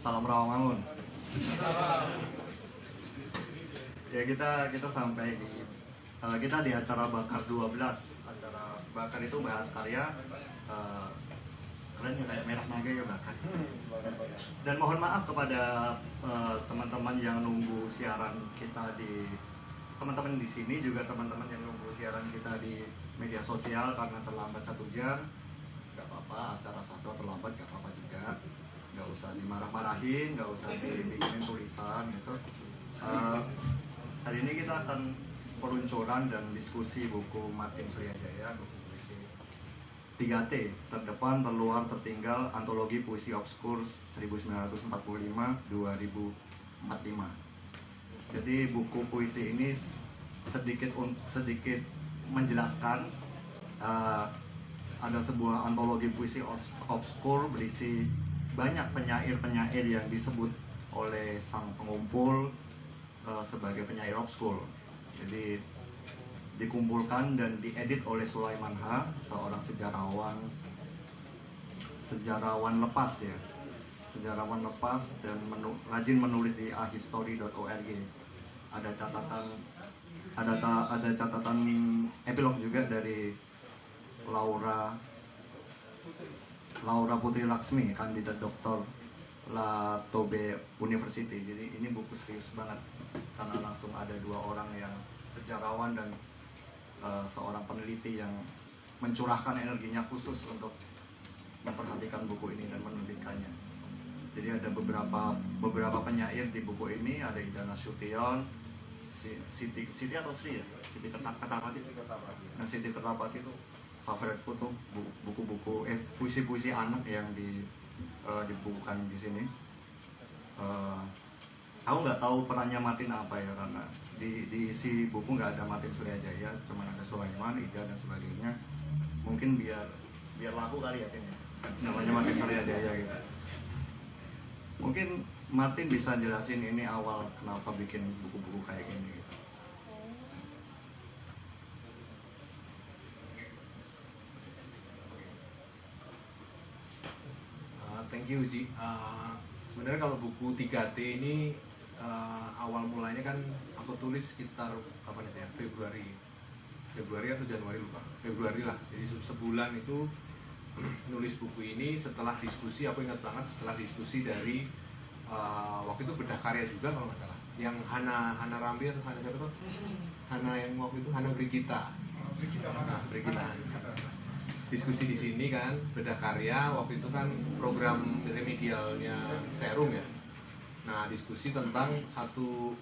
Salam Rawamangun. Ya kita sampai di kita di acara Bakar 12. Acara Bakar itu bahas karya, keren ya, kayak merah naga ya Bakar. Dan mohon maaf kepada teman-teman yang nunggu siaran kita di teman-teman di sini, juga teman-teman yang nunggu siaran kita di media sosial karena terlambat 1 jam. Gak apa-apa, acara sastra terlambat gak apa-apa juga, nggak usah dimarah-marahin, nggak usah dibikinin tulisan gitu. Hari ini kita akan peluncuran dan diskusi buku Martin Suryajaya, buku puisi 3T, terdepan, terluar, tertinggal, antologi puisi obskur 1945-2045. Jadi buku puisi ini sedikit menjelaskan, ada sebuah antologi puisi obskur berisi banyak penyair-penyair yang disebut oleh sang pengumpul sebagai penyair obskur. Jadi dikumpulkan dan diedit oleh Sulaiman H., seorang sejarawan lepas ya, sejarawan lepas dan rajin menulis di ahistory.org. Ada catatan epilog juga dari Laura Putri Laksmi, kandidat doktor La Tobe University. Jadi ini buku serius banget karena langsung ada 2 orang yang sejarawan dan seorang peneliti yang mencurahkan energinya khusus untuk memperhatikan buku ini dan menerbitkannya. Jadi ada beberapa penyair di buku ini, ada Ida Nasution, Siti atau Sri ya? Siti Kertapati. Nah, Siti Kertapati itu favoritku tuh, buku-buku puisi-puisi anak yang dibukukan di sini. Aku nggak tahu perannya Martin apa ya, karena di isi buku nggak ada Martin Suryajaya, cuma ada Sulaiman, Ida dan sebagainya. Mungkin biar laku kali ya ini, namanya Martin Suryajaya gitu. Mungkin Martin bisa jelasin ini awal kenapa bikin buku-buku kayak gini gitu. Thank you Uji. Sebenarnya kalau buku 3T ini awal mulanya kan aku tulis sekitar kapan itu ya, Februari atau Januari lupa, Februari lah. Jadi sebulan itu nulis buku ini setelah diskusi, aku ingat banget setelah diskusi dari waktu itu Bedah Karya juga kalau nggak salah, yang Hana Ramli atau Hana siapa tuh? Hana yang waktu itu Hana Brigita. Diskusi di sini kan, Bedah Karya waktu itu kan program remedialnya Serum ya. Nah, diskusi tentang satu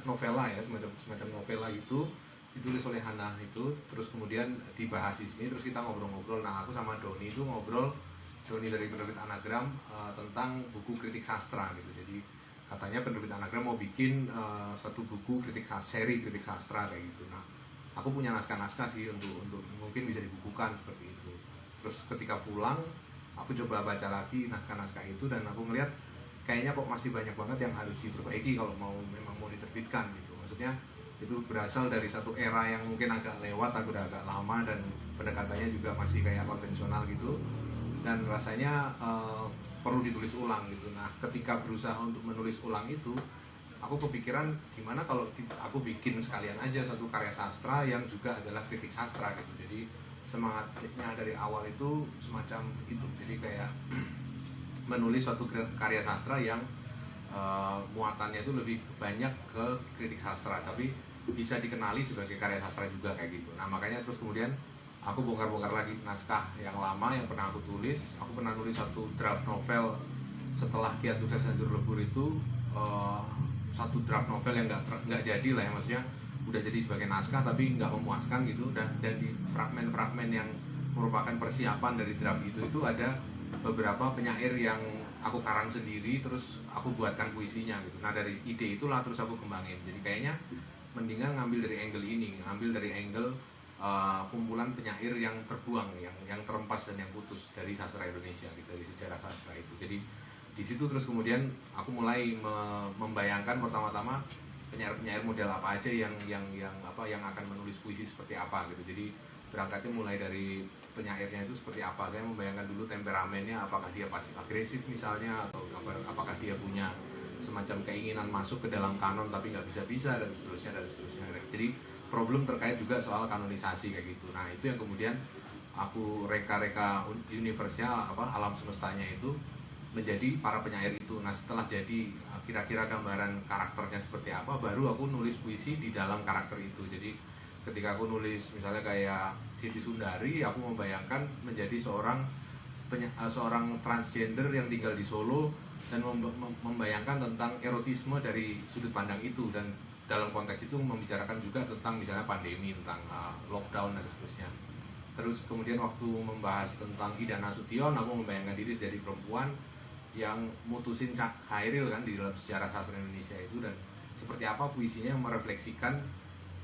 novela ya, semacam novela itu ditulis oleh Hana itu, terus kemudian dibahas di sini, terus kita ngobrol-ngobrol. Nah, aku sama Doni itu ngobrol, Doni dari penerbit Anagram, tentang buku kritik sastra gitu. Jadi katanya penerbit Anagram mau bikin satu buku seri kritik sastra kayak gitu. Nah, aku punya naskah-naskah sih untuk mungkin bisa dibukukan seperti itu. Terus ketika pulang, aku coba baca lagi naskah-naskah itu dan aku ngeliat kayaknya kok masih banyak banget yang harus diperbaiki kalau memang mau diterbitkan gitu. Maksudnya itu berasal dari satu era yang mungkin agak lewat, udah agak lama dan pendekatannya juga masih kayak konvensional gitu. Dan rasanya perlu ditulis ulang gitu. Nah, ketika berusaha untuk menulis ulang itu, aku kepikiran gimana kalau aku bikin sekalian aja satu karya sastra yang juga adalah kritik sastra gitu. Jadi semangatnya dari awal itu semacam itu. Jadi kayak menulis suatu karya sastra yang muatannya itu lebih banyak ke kritik sastra, tapi bisa dikenali sebagai karya sastra juga kayak gitu. Nah, makanya terus kemudian aku bongkar-bongkar lagi naskah yang lama yang pernah aku tulis. Aku pernah nulis satu draft novel setelah Kiat Sukses Hancur Lebur itu, satu draft novel yang nggak jadi lah ya, maksudnya udah jadi sebagai naskah tapi nggak memuaskan gitu, dan di fragmen-fragmen yang merupakan persiapan dari draft itu ada beberapa penyair yang aku karang sendiri, terus aku buatkan puisinya gitu. Nah, dari ide itulah terus aku kembangin. Jadi kayaknya mendingan ngambil dari angle ini, ngambil dari angle kumpulan penyair yang terbuang, yang terempas dan yang putus dari sastra Indonesia gitu, dari sejarah sastra itu. Jadi di situ terus kemudian aku mulai membayangkan pertama-tama penyair-penyair model apa aja yang akan menulis puisi seperti apa gitu. Jadi berangkatnya mulai dari penyairnya itu seperti apa. Saya membayangkan dulu temperamennya, apakah dia pasif agresif misalnya, atau apakah dia punya semacam keinginan masuk ke dalam kanon tapi nggak bisa-bisa, dan seterusnya dan seterusnya. Jadi problem terkait juga soal kanonisasi kayak gitu. Nah itu yang kemudian aku reka-reka universe-nya, alam semestanya itu menjadi para penyair itu. Nah setelah jadi kira-kira gambaran karakternya seperti apa, baru aku nulis puisi di dalam karakter itu. Jadi ketika aku nulis misalnya kayak Siti Sundari, aku membayangkan menjadi seorang transgender yang tinggal di Solo dan membayangkan tentang erotisme dari sudut pandang itu, dan dalam konteks itu membicarakan juga tentang misalnya pandemi, tentang lockdown dan seterusnya. Terus kemudian waktu membahas tentang Ida Nasution, aku membayangkan diri jadi perempuan yang mutusin Khairil kan di dalam sejarah sastra Indonesia itu, dan seperti apa puisinya yang merefleksikan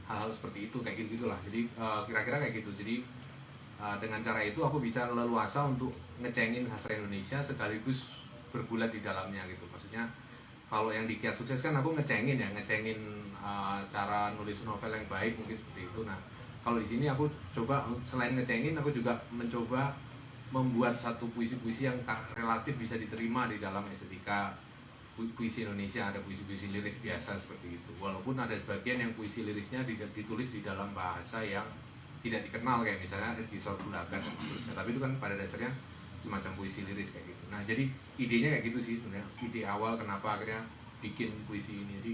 hal-hal seperti itu, kayak gitulah. Jadi kira-kira kayak gitu. Jadi dengan cara itu aku bisa leluasa untuk ngecengin sastra Indonesia sekaligus bergulat di dalamnya gitu. Maksudnya kalau yang di Kiat Sukses kan aku ngecengin cara nulis novel yang baik, mungkin seperti itu. Nah kalau di sini aku coba selain ngecengin, aku juga mencoba membuat satu puisi-puisi yang relatif bisa diterima di dalam estetika puisi Indonesia. Ada puisi-puisi liris biasa seperti itu, walaupun ada sebagian yang puisi lirisnya ditulis di dalam bahasa yang tidak dikenal, kayak misalnya Edi Sorbulagan dan seterusnya, tapi itu kan pada dasarnya semacam puisi liris kayak gitu. Nah jadi idenya kayak gitu sih sebenarnya, ide awal kenapa akhirnya bikin puisi ini. Jadi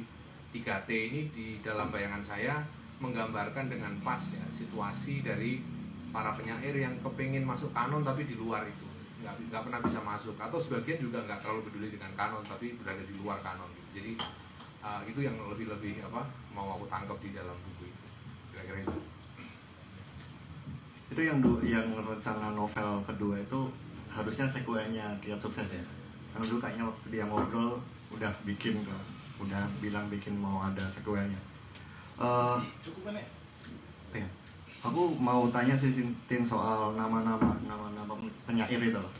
3T ini di dalam bayangan saya menggambarkan dengan pas ya situasi dari para penyair yang kepingin masuk kanon tapi di luar itu, nggak pernah bisa masuk, atau sebagian juga nggak terlalu peduli dengan kanon tapi berada di luar kanon gitu. Jadi itu yang lebih mau aku tangkap di dalam buku itu, kira-kira itu yang rencana novel kedua itu harusnya sekuelnya Kiat Sukses ya, karena dulu kayaknya waktu dia ngobrol udah bilang bikin mau ada sekuelnya. Cukup kan ya? Ya, aku mau tanya sih Tin soal nama-nama penyair itu loh.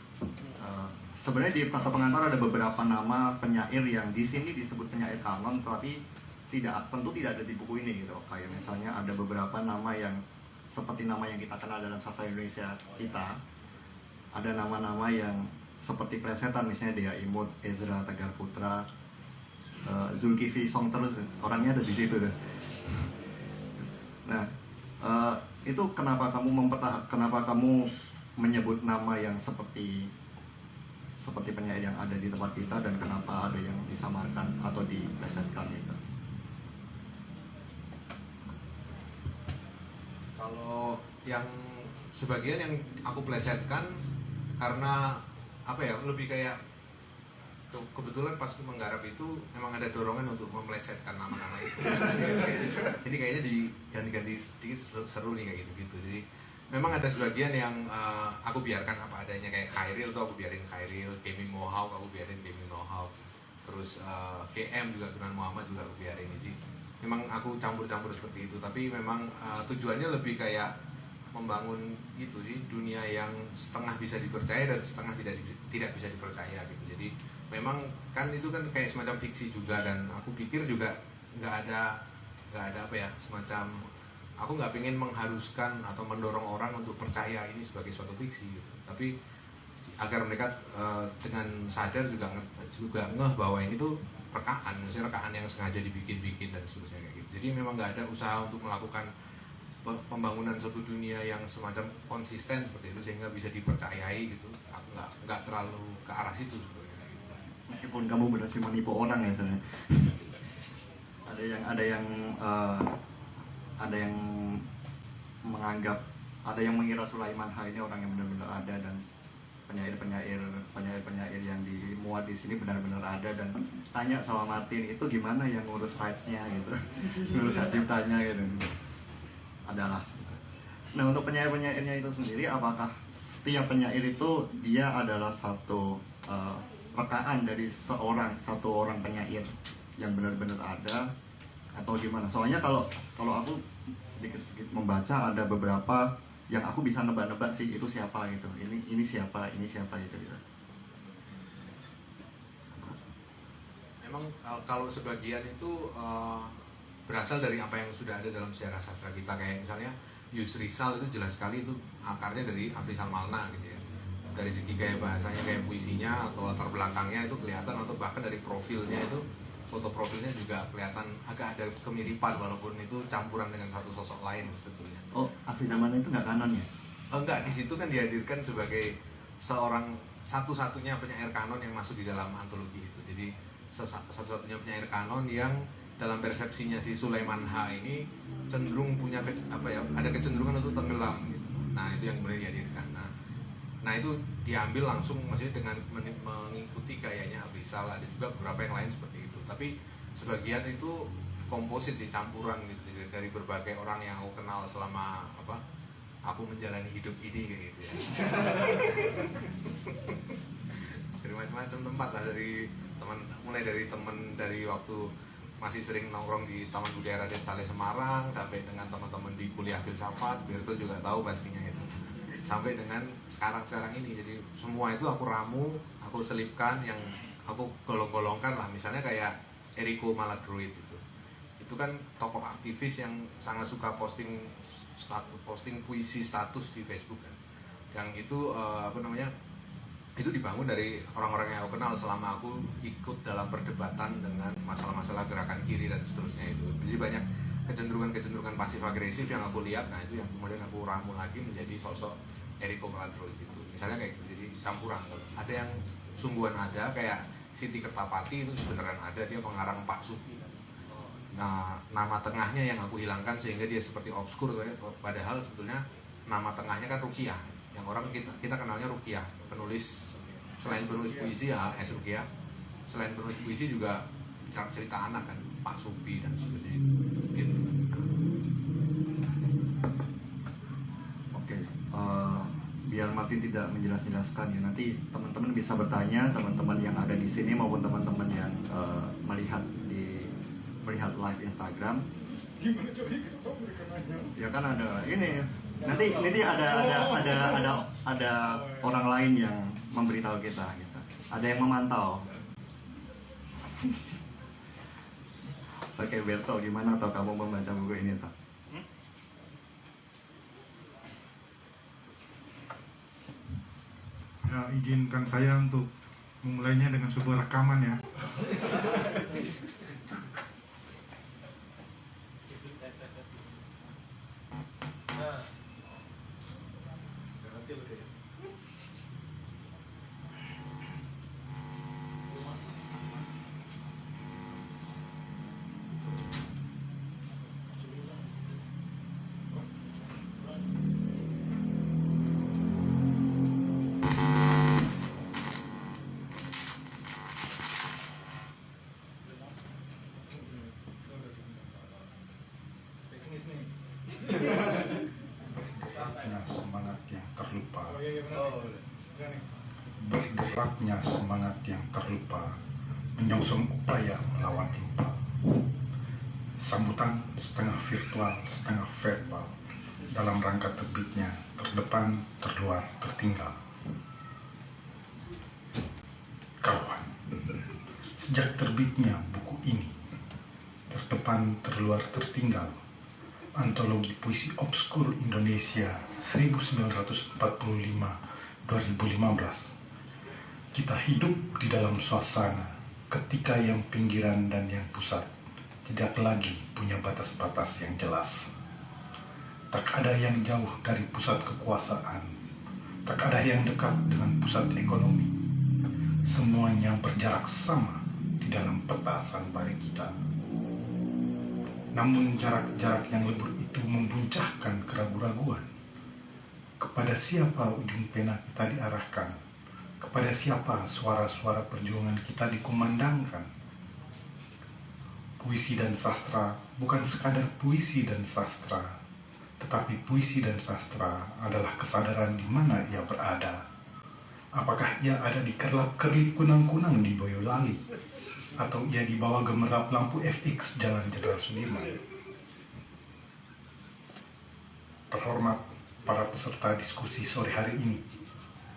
Sebenarnya di kata pengantar ada beberapa nama penyair yang di sini disebut penyair kanon, tapi tentu tidak ada di buku ini gitu. Kayak misalnya ada beberapa nama yang seperti nama yang kita kenal dalam sastra Indonesia kita. Ada nama-nama yang seperti plesetan, misalnya Dea Imut, Ezra Tegar Putra, Zulkifli Songterus, orangnya ada di situ tuh. Nah, itu kenapa kamu menyebut nama yang seperti penyair yang ada di tempat kita, dan kenapa ada yang disamarkan atau diplesetkan gitu? Kalau yang sebagian yang aku plesetkan karena lebih kayak kebetulan pas menggarap itu memang ada dorongan untuk memplesetkan nama-nama itu. Jadi kayaknya diganti-ganti sedikit seru nih kayak gitu. Jadi memang ada sebagian yang aku biarkan apa adanya, kayak Khairil tuh aku biarin Khairil, Kemi Mohawk aku biarin Kemi Mohawk, terus KM juga Gunan Muhammad juga aku biarin. Jadi memang aku campur-campur seperti itu, tapi memang tujuannya lebih kayak membangun gitu sih, dunia yang setengah bisa dipercaya dan setengah tidak bisa dipercaya gitu. Jadi memang kan itu kan kayak semacam fiksi juga, dan aku pikir juga nggak ada semacam, aku nggak pengen mengharuskan atau mendorong orang untuk percaya ini sebagai suatu fiksi gitu, tapi agar mereka dengan sadar juga ngeh bahwa ini tuh maksudnya rekaan yang sengaja dibikin-bikin dan seterusnya kayak gitu. Jadi memang nggak ada usaha untuk melakukan pembangunan suatu dunia yang semacam konsisten seperti itu sehingga bisa dipercayai gitu. Aku nggak terlalu ke arah situ sebetulnya kayak gitu. Meskipun kamu berhasil menipu orang ya sebenarnya. ada yang menganggap, ada yang mengira Sulaiman H ini orang yang benar-benar ada, dan penyair yang dimuat di sini benar-benar ada, dan tanya sama Martin itu gimana yang ngurus rights-nya gitu, ngurus hak ciptanya gitu. Adalah. Nah untuk penyairnya itu sendiri, apakah setiap penyair itu dia adalah satu rekaan dari satu orang penyair yang benar-benar ada, atau gimana? Soalnya kalau aku sedikit membaca, ada beberapa yang aku bisa nebak-nebak sih itu siapa gitu, ini siapa gitu. Memang kalau sebagian itu berasal dari apa yang sudah ada dalam sejarah sastra kita, kayak misalnya Yusrisal itu jelas sekali itu akarnya dari Afrizal Malna gitu ya. Dari segi gaya bahasanya, gaya puisinya atau latar belakangnya itu kelihatan, atau bahkan dari profilnya itu, foto profilnya juga kelihatan agak ada kemiripan walaupun itu campuran dengan satu sosok lain sebetulnya. Oh, Afrizal Malna itu nggak kanon ya? Enggak, di situ kan dihadirkan sebagai seorang satu-satunya penyair kanon yang masuk di dalam antologi itu. Jadi satu-satunya penyair kanon yang dalam persepsinya si Sulaiman H ini cenderung punya ada kecenderungan untuk tenggelam gitu. Nah, itu yang kemudian dihadirkan. Nah itu diambil langsung, maksudnya dengan mengikuti gayanya Afrizal. Ada juga beberapa yang lain seperti itu, tapi sebagian itu komposit sih, campuran gitu dari berbagai orang yang aku kenal selama aku menjalani hidup ini kayak gitu ya. Dari macam-macam tempat lah, mulai dari teman dari waktu masih sering nongkrong di Taman Budaya Raden Saleh Semarang, sampai dengan teman-teman di kuliah filsafat, Berto juga tahu pastinya itu, sampai dengan sekarang ini. Jadi semua itu aku ramu, aku selipkan, yang aku golong-golongkan lah. Misalnya kayak Eriko Malagroid itu kan tokoh aktivis yang sangat suka posting puisi status di Facebook kan, yang itu itu dibangun dari orang-orang yang aku kenal selama aku ikut dalam perdebatan dengan masalah-masalah gerakan kiri dan seterusnya itu. Jadi banyak kecenderungan pasif agresif yang aku lihat. Nah itu yang kemudian aku ramu lagi menjadi sosok Eriko Malagroid itu. Misalnya kayak gitu, jadi campuran. Ada yang sungguhan, ada kayak Siti Kertapati itu sebenarnya ada, dia pengarang Pak Sufi. Nah, nama tengahnya yang aku hilangkan sehingga dia seperti obskur, padahal sebetulnya nama tengahnya kan Rukiah. Yang orang kita kenalnya Rukiah, penulis, selain penulis puisi ya S. Rukiah, selain penulis puisi juga cerita anak kan, Pak Supi dan seterusnya itu. Gitu. Oke, biar Martin tidak menjelaskan ya, nanti teman-teman bisa bertanya, teman-teman yang ada di sini maupun teman-teman yang melihat live Instagram. Gimana coba kita tahu mereka nanya? Ya kan ada ini. Nanti ada orang lain yang memberitahu kita gitu. Ada yang memantau. Oke, Berto, gimana toh kamu membaca buku ini toh? Ya, izinkan saya untuk memulainya dengan sebuah rekaman ya. Bergeraknya semangat yang terlupa. Bergeraknya semangat yang terlupa, menyongsong upaya melawan lupa. Sambutan setengah virtual, setengah verbal, dalam rangka terbitnya, terdepan, terluar, tertinggal. Kawan, sejak terbitnya buku ini, terdepan, terluar, tertinggal, Antologi Puisi Obskur Indonesia 1945-2015. Kita hidup di dalam suasana ketika yang pinggiran dan yang pusat tidak lagi punya batas-batas yang jelas. Tak ada yang jauh dari pusat kekuasaan, tak ada yang dekat dengan pusat ekonomi. Semuanya berjarak sama di dalam peta sanubari kita. Namun jarak-jarak yang lebur itu membuncahkan keraguan-raguan. Kepada siapa ujung pena kita diarahkan? Kepada siapa suara-suara perjuangan kita dikumandangkan? Puisi dan sastra bukan sekadar puisi dan sastra, tetapi puisi dan sastra adalah kesadaran di mana ia berada. Apakah ia ada di kerlap-kerlip kunang-kunang di Boyolali, atau ia di bawah gemerlap lampu FX Jalan Jenderal Sudirman? Terhormat para peserta diskusi sore hari ini,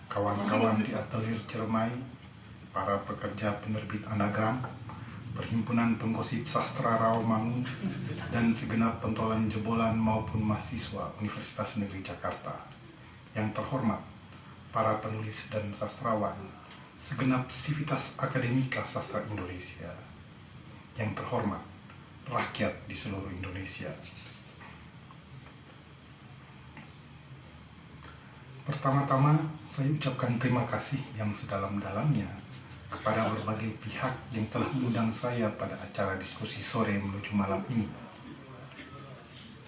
kawan-kawan di Atelier Ciremai, para pekerja penerbit anagram, Perhimpunan Penggosip Sastra Rawamangun, dan segenap pentolan jebolan maupun mahasiswa Universitas Negeri Jakarta. Yang terhormat, para penulis dan sastrawan, segenap sivitas akademika sastra Indonesia. Yang terhormat, rakyat di seluruh Indonesia. Pertama-tama, saya ucapkan terima kasih yang sedalam-dalamnya kepada berbagai pihak yang telah mengundang saya pada acara diskusi sore menuju malam ini.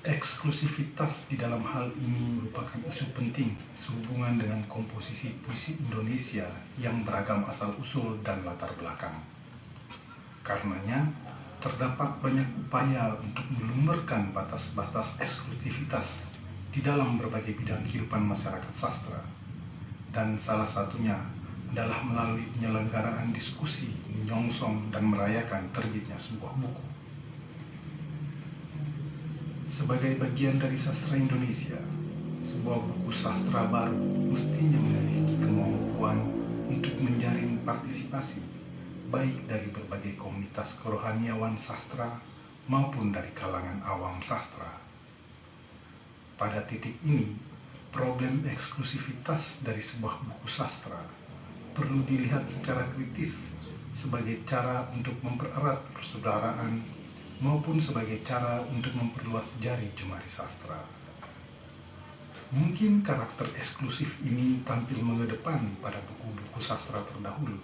Eksklusivitas di dalam hal ini merupakan isu penting sehubungan dengan komposisi puisi Indonesia yang beragam asal-usul dan latar belakang. Karenanya, terdapat banyak upaya untuk melumerkan batas-batas eksklusivitas di dalam berbagai bidang kehidupan masyarakat sastra, dan salah satunya adalah melalui penyelenggaraan diskusi, menyongsong dan merayakan terbitnya sebuah buku. Sebagai bagian dari sastra Indonesia, sebuah buku sastra baru mestinya memiliki kemampuan untuk menjaring partisipasi, baik dari berbagai komunitas kerohaniawan sastra maupun dari kalangan awam sastra. Pada titik ini, problem eksklusivitas dari sebuah buku sastra perlu dilihat secara kritis sebagai cara untuk mempererat persaudaraan maupun sebagai cara untuk memperluas jari jemari sastra. Mungkin karakter eksklusif ini tampil mengedepan pada buku-buku sastra terdahulu.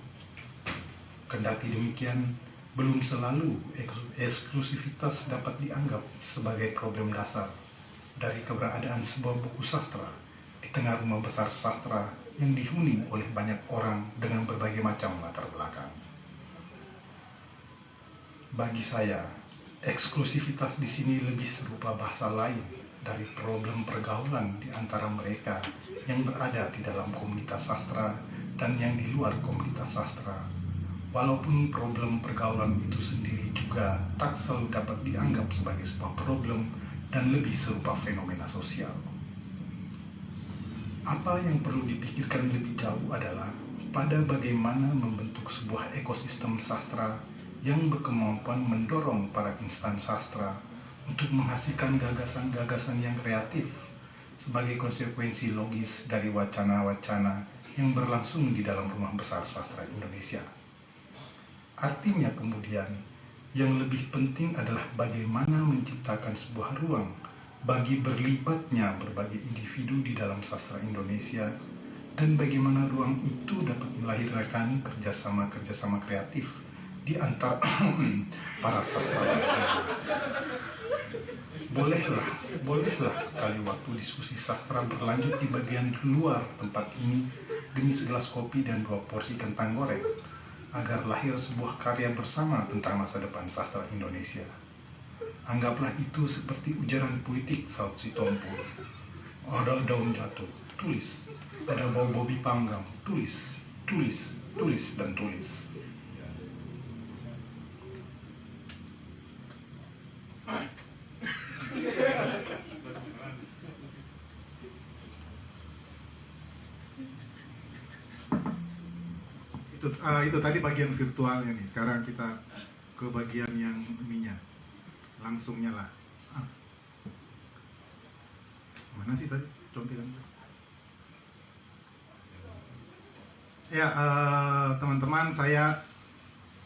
Kendati demikian, belum selalu eksklusivitas dapat dianggap sebagai problem dasar dari keberadaan sebuah buku sastra di tengah rumah besar sastra yang dihuni oleh banyak orang dengan berbagai macam latar belakang. Bagi saya, eksklusivitas di sini lebih serupa bahasa lain dari problem pergaulan di antara mereka yang berada di dalam komunitas sastra dan yang di luar komunitas sastra. Walaupun problem pergaulan itu sendiri juga tak selalu dapat dianggap sebagai sebuah problem dan lebih serupa fenomena sosial. Apa yang perlu dipikirkan lebih jauh adalah pada bagaimana membentuk sebuah ekosistem sastra yang berkemampuan mendorong para instan sastra untuk menghasilkan gagasan-gagasan yang kreatif sebagai konsekuensi logis dari wacana-wacana yang berlangsung di dalam rumah besar sastra Indonesia. Artinya kemudian, yang lebih penting adalah bagaimana menciptakan sebuah ruang bagi berlibatnya berbagai individu di dalam sastra Indonesia, dan bagaimana ruang itu dapat melahirkan kerjasama-kerjasama kreatif di antara para sastrawan. Bolehlah sekali waktu diskusi sastra berlanjut di bagian luar tempat ini demi segelas kopi dan 2 porsi kentang goreng, agar lahir sebuah karya bersama tentang masa depan sastra Indonesia. Anggaplah itu seperti ujaran puitik Saud Sitompul. Ada daun jatuh, tulis. Ada bau bobi panggang, tulis, tulis, tulis, dan tulis. Itu tadi bagian virtualnya nih. Sekarang kita ke bagian yang ininya, langsungnya lah. Mana sih tadi contohnya? Ya, teman-teman, saya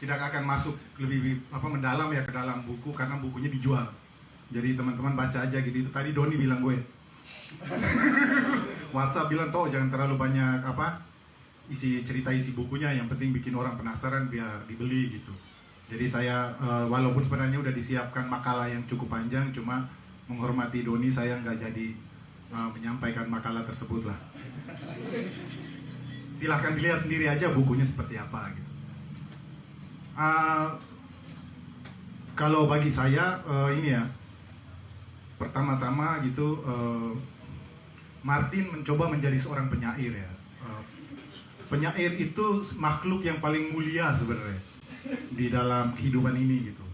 tidak akan masuk lebih mendalam ya ke dalam buku karena bukunya dijual. Jadi teman-teman baca aja gitu. Itu tadi Doni bilang gue. WhatsApp bilang toh jangan terlalu banyak isi bukunya, yang penting bikin orang penasaran biar dibeli gitu. Jadi saya walaupun sebenarnya udah disiapkan makalah yang cukup panjang, cuma menghormati Doni saya nggak jadi menyampaikan makalah tersebut lah. Silahkan dilihat sendiri aja bukunya seperti apa gitu. Kalau bagi saya ini ya, pertama-tama gitu Martin mencoba menjadi seorang penyair ya. Penyair itu makhluk yang paling mulia sebenarnya di dalam kehidupan ini gitu.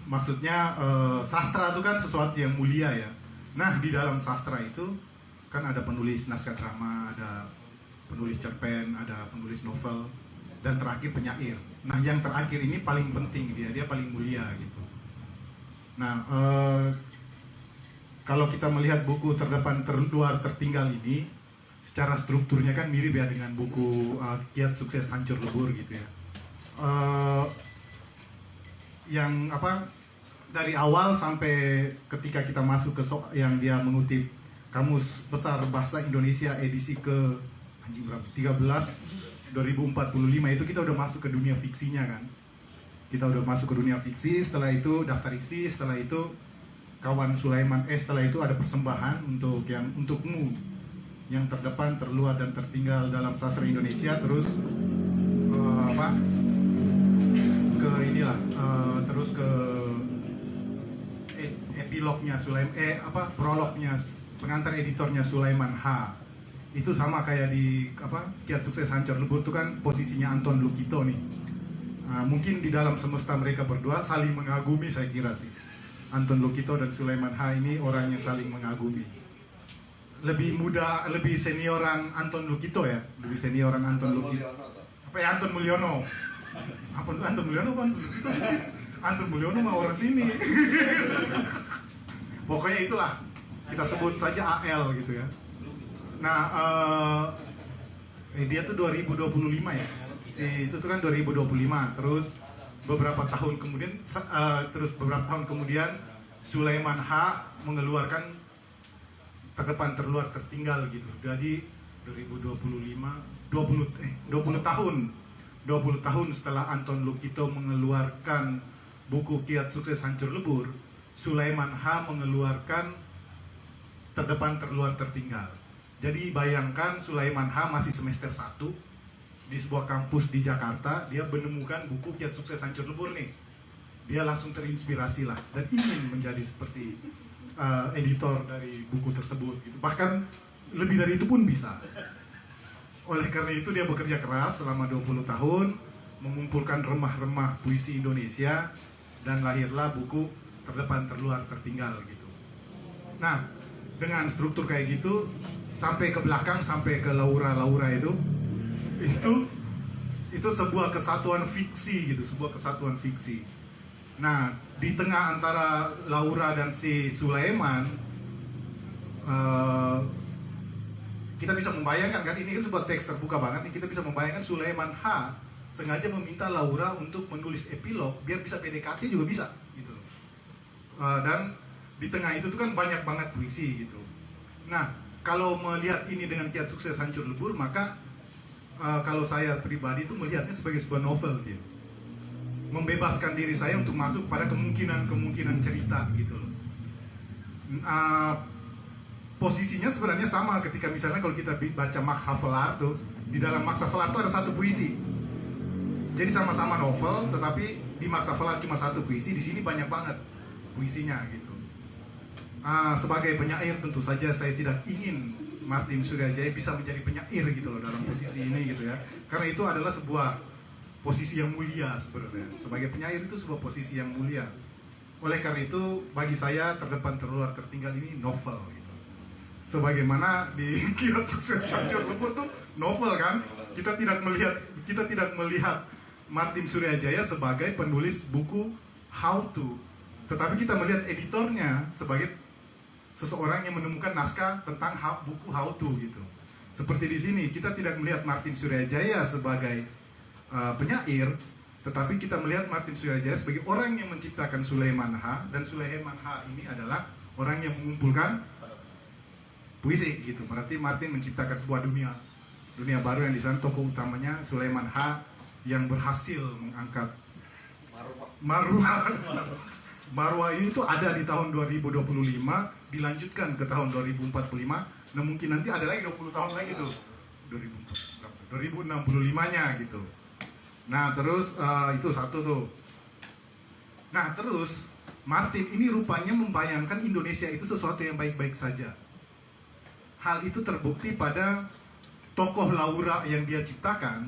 Maksudnya sastra itu kan sesuatu yang mulia ya. Nah, di dalam sastra itu kan ada penulis naskah drama, ada penulis cerpen, ada penulis novel. dan terakhir penyair. Nah, yang terakhir ini paling penting, dia paling mulia gitu. Nah, kalau kita melihat buku Terdepan Terluar Tertinggal ini, secara strukturnya kan mirip ya dengan buku Kiat Sukses Hancur Lebur gitu ya. Yang apa, dari awal sampai ketika kita masuk ke yang dia mengutip Kamus Besar Bahasa Indonesia edisi ke 13 2045, itu kita udah masuk ke dunia fiksinya kan. Kita udah masuk ke dunia fiksi, setelah itu daftar isi, setelah itu kawan Sulaiman, setelah itu ada persembahan untuk yang untukmu yang terdepan, terluar dan tertinggal dalam sastra Indonesia. Terus ke inilah terus ke epilognya prolognya pengantar editornya Sulaiman H. Itu sama kayak di Kiat Sukses Hancur Lebur itu kan posisinya Anton Lukito nih. Mungkin di dalam semesta mereka berdua saling mengagumi, saya kira sih. Anton Lukito dan Sulaiman H ini orang yang saling mengagumi. Lebih muda, lebih senioran Anton Lukito ya, lebih senioran Anton Lukito. Anton Mulyono. Anton Mulyono kan Lukito. Anton Mulyono mah orang sini. Pokoknya itulah, kita sebut saja AL gitu ya. Nah, dia tuh 2025 ya. Itu tuh kan 2025. Terus beberapa tahun kemudian Sulaiman H mengeluarkan Terdepan Terluar Tertinggal gitu. Jadi 20 tahun setelah Anton Lukito mengeluarkan buku Kiat Sukses Hancur Lebur, Sulaiman H mengeluarkan Terdepan Terluar Tertinggal. Jadi bayangkan Sulaiman H masih semester 1 di sebuah kampus di Jakarta, dia menemukan buku Kiat Sukses Hancur Lebur nih. Dia langsung terinspirasi lah dan ingin menjadi seperti editor dari buku tersebut gitu. Bahkan lebih dari itu pun bisa. Oleh karena itu dia bekerja keras selama 20 tahun mengumpulkan remah-remah puisi Indonesia dan lahirlah buku Terdepan Terluar Tertinggal gitu. Nah, dengan struktur kayak gitu sampai ke belakang, sampai ke Laura itu sebuah kesatuan fiksi gitu, sebuah kesatuan fiksi. Nah, di tengah antara Laura dan si Sulaiman, kita bisa membayangkan kan, ini kan sebuah teks terbuka banget nih, kita bisa membayangkan Sulaiman H sengaja meminta Laura untuk menulis epilog biar bisa PDKT juga bisa gitu. Dan di tengah itu tuh kan banyak banget puisi gitu. Nah, kalau melihat ini dengan Kiat Sukses Hancur Lebur, maka kalau saya pribadi itu melihatnya sebagai sebuah novel gitu. Membebaskan diri saya untuk masuk pada kemungkinan cerita gitu loh. Posisinya sebenarnya sama ketika misalnya kalau kita baca Max Havelaar tuh, di dalam Max Havelaar tuh ada satu puisi. Jadi sama-sama novel, tetapi di Max Havelaar cuma satu puisi, di sini banyak banget puisinya gitu. Sebagai penyair tentu saja saya tidak ingin Martin Suryajaya bisa menjadi penyair gitu loh dalam posisi ini gitu ya. Karena itu adalah sebuah posisi yang mulia sebenarnya. Sebagai penyair itu sebuah posisi yang mulia. Oleh karena itu bagi saya Terdepan Terluar Tertinggal ini novel gitu. Sebagaimana di Kiat Sukses Hancur Lebur tuh novel kan. Kita tidak melihat Martin Suryajaya sebagai penulis buku how to, tetapi kita melihat editornya sebagai seseorang yang menemukan naskah tentang buku how to gitu. Seperti di sini kita tidak melihat Martin Suryajaya sebagai penyair, tetapi kita melihat Martin Suryajaya sebagai orang yang menciptakan Sulaiman H, dan Sulaiman H ini adalah orang yang mengumpulkan puisi gitu. Berarti Martin menciptakan sebuah dunia baru yang di sana tokoh utamanya Sulaiman H yang berhasil mengangkat Marwah ini tuh ada di tahun 2025, dilanjutkan ke tahun 2045. Nah mungkin nanti ada lagi 20 tahun lagi tuh 2065-nya gitu. Nah terus itu satu tuh. Nah terus Martin ini rupanya membayangkan Indonesia itu sesuatu yang baik-baik saja. Hal itu terbukti pada tokoh Laura yang dia ciptakan,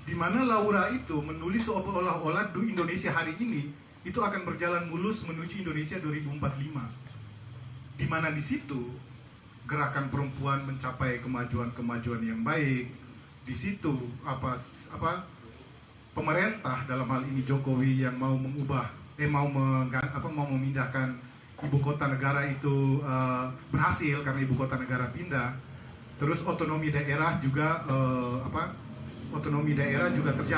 di mana Laura itu menulis seolah-olah Indonesia hari ini itu akan berjalan mulus menuju Indonesia 2045. Di mana di situ gerakan perempuan mencapai kemajuan yang baik, di situ apa pemerintah dalam hal ini Jokowi yang mau mengubah mau memindahkan ibu kota negara itu berhasil karena ibu kota negara pindah. Terus otonomi daerah juga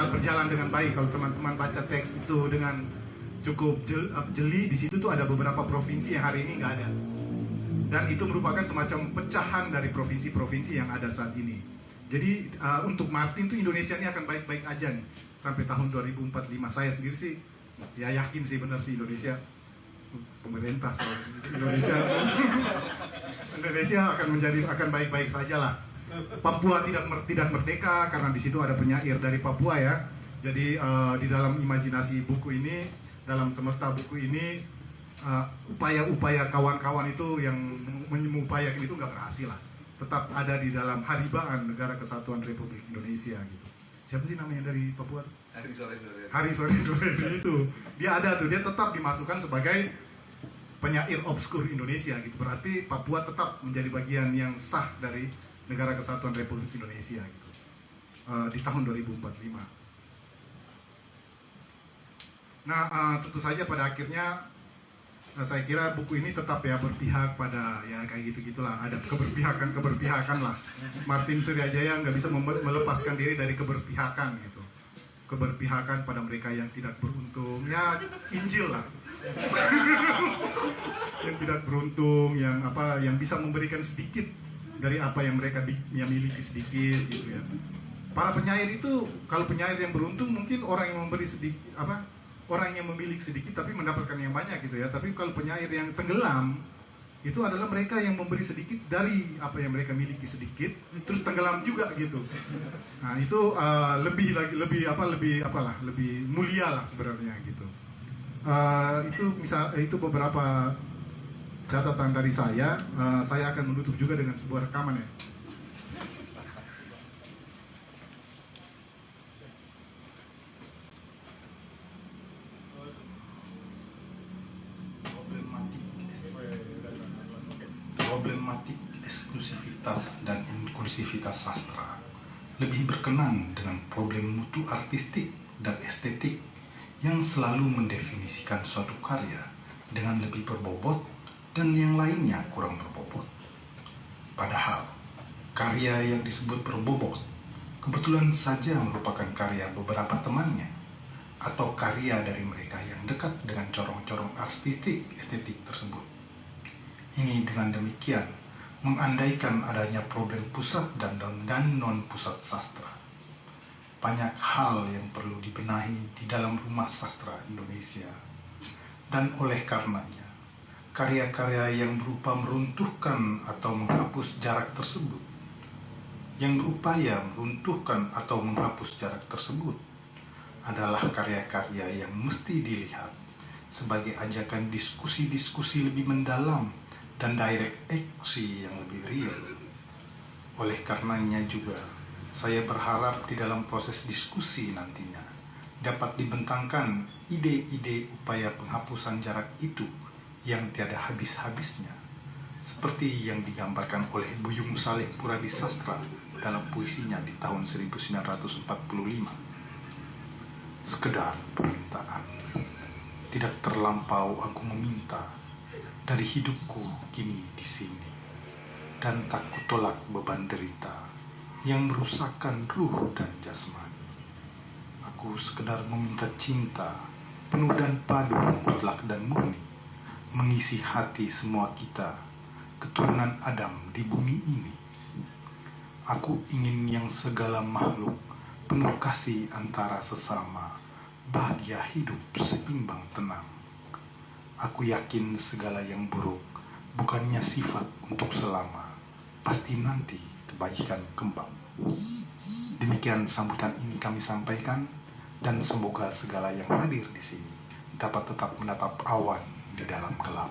berjalan dengan baik. Kalau teman-teman baca teks itu dengan cukup jeli, di situ tuh ada beberapa provinsi yang hari ini nggak ada. Dan itu merupakan semacam pecahan dari provinsi-provinsi yang ada saat ini. Jadi untuk Martin tuh Indonesia ini akan baik-baik aja nih sampai tahun 2045. Saya sendiri sih ya yakin sih benar sih Indonesia pemerintah Indonesia akan baik-baik saja lah. Papua tidak merdeka karena di situ ada penyair dari Papua ya. Jadi di dalam imajinasi buku ini, dalam semesta buku ini, upaya-upaya kawan-kawan itu yang mengupayakan itu nggak berhasil lah. Tetap ada di dalam haribaan Negara Kesatuan Republik Indonesia gitu. Siapa sih namanya dari Papua? Hari Sore Indonesia itu. Dia ada tuh, dia tetap dimasukkan sebagai penyair obskur Indonesia gitu. Berarti Papua tetap menjadi bagian yang sah dari Negara Kesatuan Republik Indonesia gitu. Di tahun 2045. Nah, tentu saja pada akhirnya saya kira buku ini tetap ya berpihak pada ya kayak gitu-gitulah, ada keberpihakan lah. Martin Suryajaya nggak bisa melepaskan diri dari keberpihakan gitu, keberpihakan pada mereka yang tidak beruntung, ya Injil lah, yang tidak beruntung, yang bisa memberikan sedikit dari apa yang mereka miliki sedikit gitu ya. Para penyair itu, kalau penyair yang beruntung mungkin orang yang memberi sedikit orang yang memiliki sedikit tapi mendapatkan yang banyak gitu ya. Tapi kalau penyair yang tenggelam itu adalah mereka yang memberi sedikit dari apa yang mereka miliki sedikit terus tenggelam juga gitu. Nah, itu lebih mulia lah sebenarnya gitu. Itu beberapa catatan dari saya. Saya akan menutup juga dengan sebuah rekaman ya. Problematik eksklusivitas dan inklusivitas sastra lebih berkenan dengan problem mutu artistik dan estetik yang selalu mendefinisikan suatu karya dengan lebih berbobot dan yang lainnya kurang berbobot. Padahal karya yang disebut berbobot kebetulan saja merupakan karya beberapa temannya atau karya dari mereka yang dekat dengan corong-corong estetik tersebut. Ini dengan demikian mengandaikan adanya problem pusat dan non-pusat sastra. Banyak hal yang perlu dibenahi di dalam rumah sastra Indonesia. Dan oleh karenanya, karya-karya yang berupa meruntuhkan atau menghapus jarak tersebut, yang berupaya meruntuhkan atau menghapus jarak tersebut, adalah karya-karya yang mesti dilihat sebagai ajakan diskusi-diskusi lebih mendalam dan direct aksi yang lebih real. Oleh karenanya juga, saya berharap di dalam proses diskusi nantinya dapat dibentangkan ide-ide upaya penghapusan jarak itu yang tiada habis-habisnya, seperti yang digambarkan oleh Buyung Saleh Puradi Sastra dalam puisinya di tahun 1945. Sekedar permintaan, tidak terlampau aku meminta dari hidupku kini di sini, dan tak kutolak beban derita yang merusakkan ruh dan jasmani. Aku sekedar meminta cinta penuh dan padu, mutlak dan murni, mengisi hati semua kita, keturunan Adam di bumi ini. Aku ingin yang segala makhluk penuh kasih antara sesama, bahagia hidup seimbang tenang. Aku yakin segala yang buruk bukannya sifat untuk selama, pasti nanti kebaikan kembang. Demikian sambutan ini kami sampaikan, dan semoga segala yang hadir di sini dapat tetap menatap awan di dalam gelap.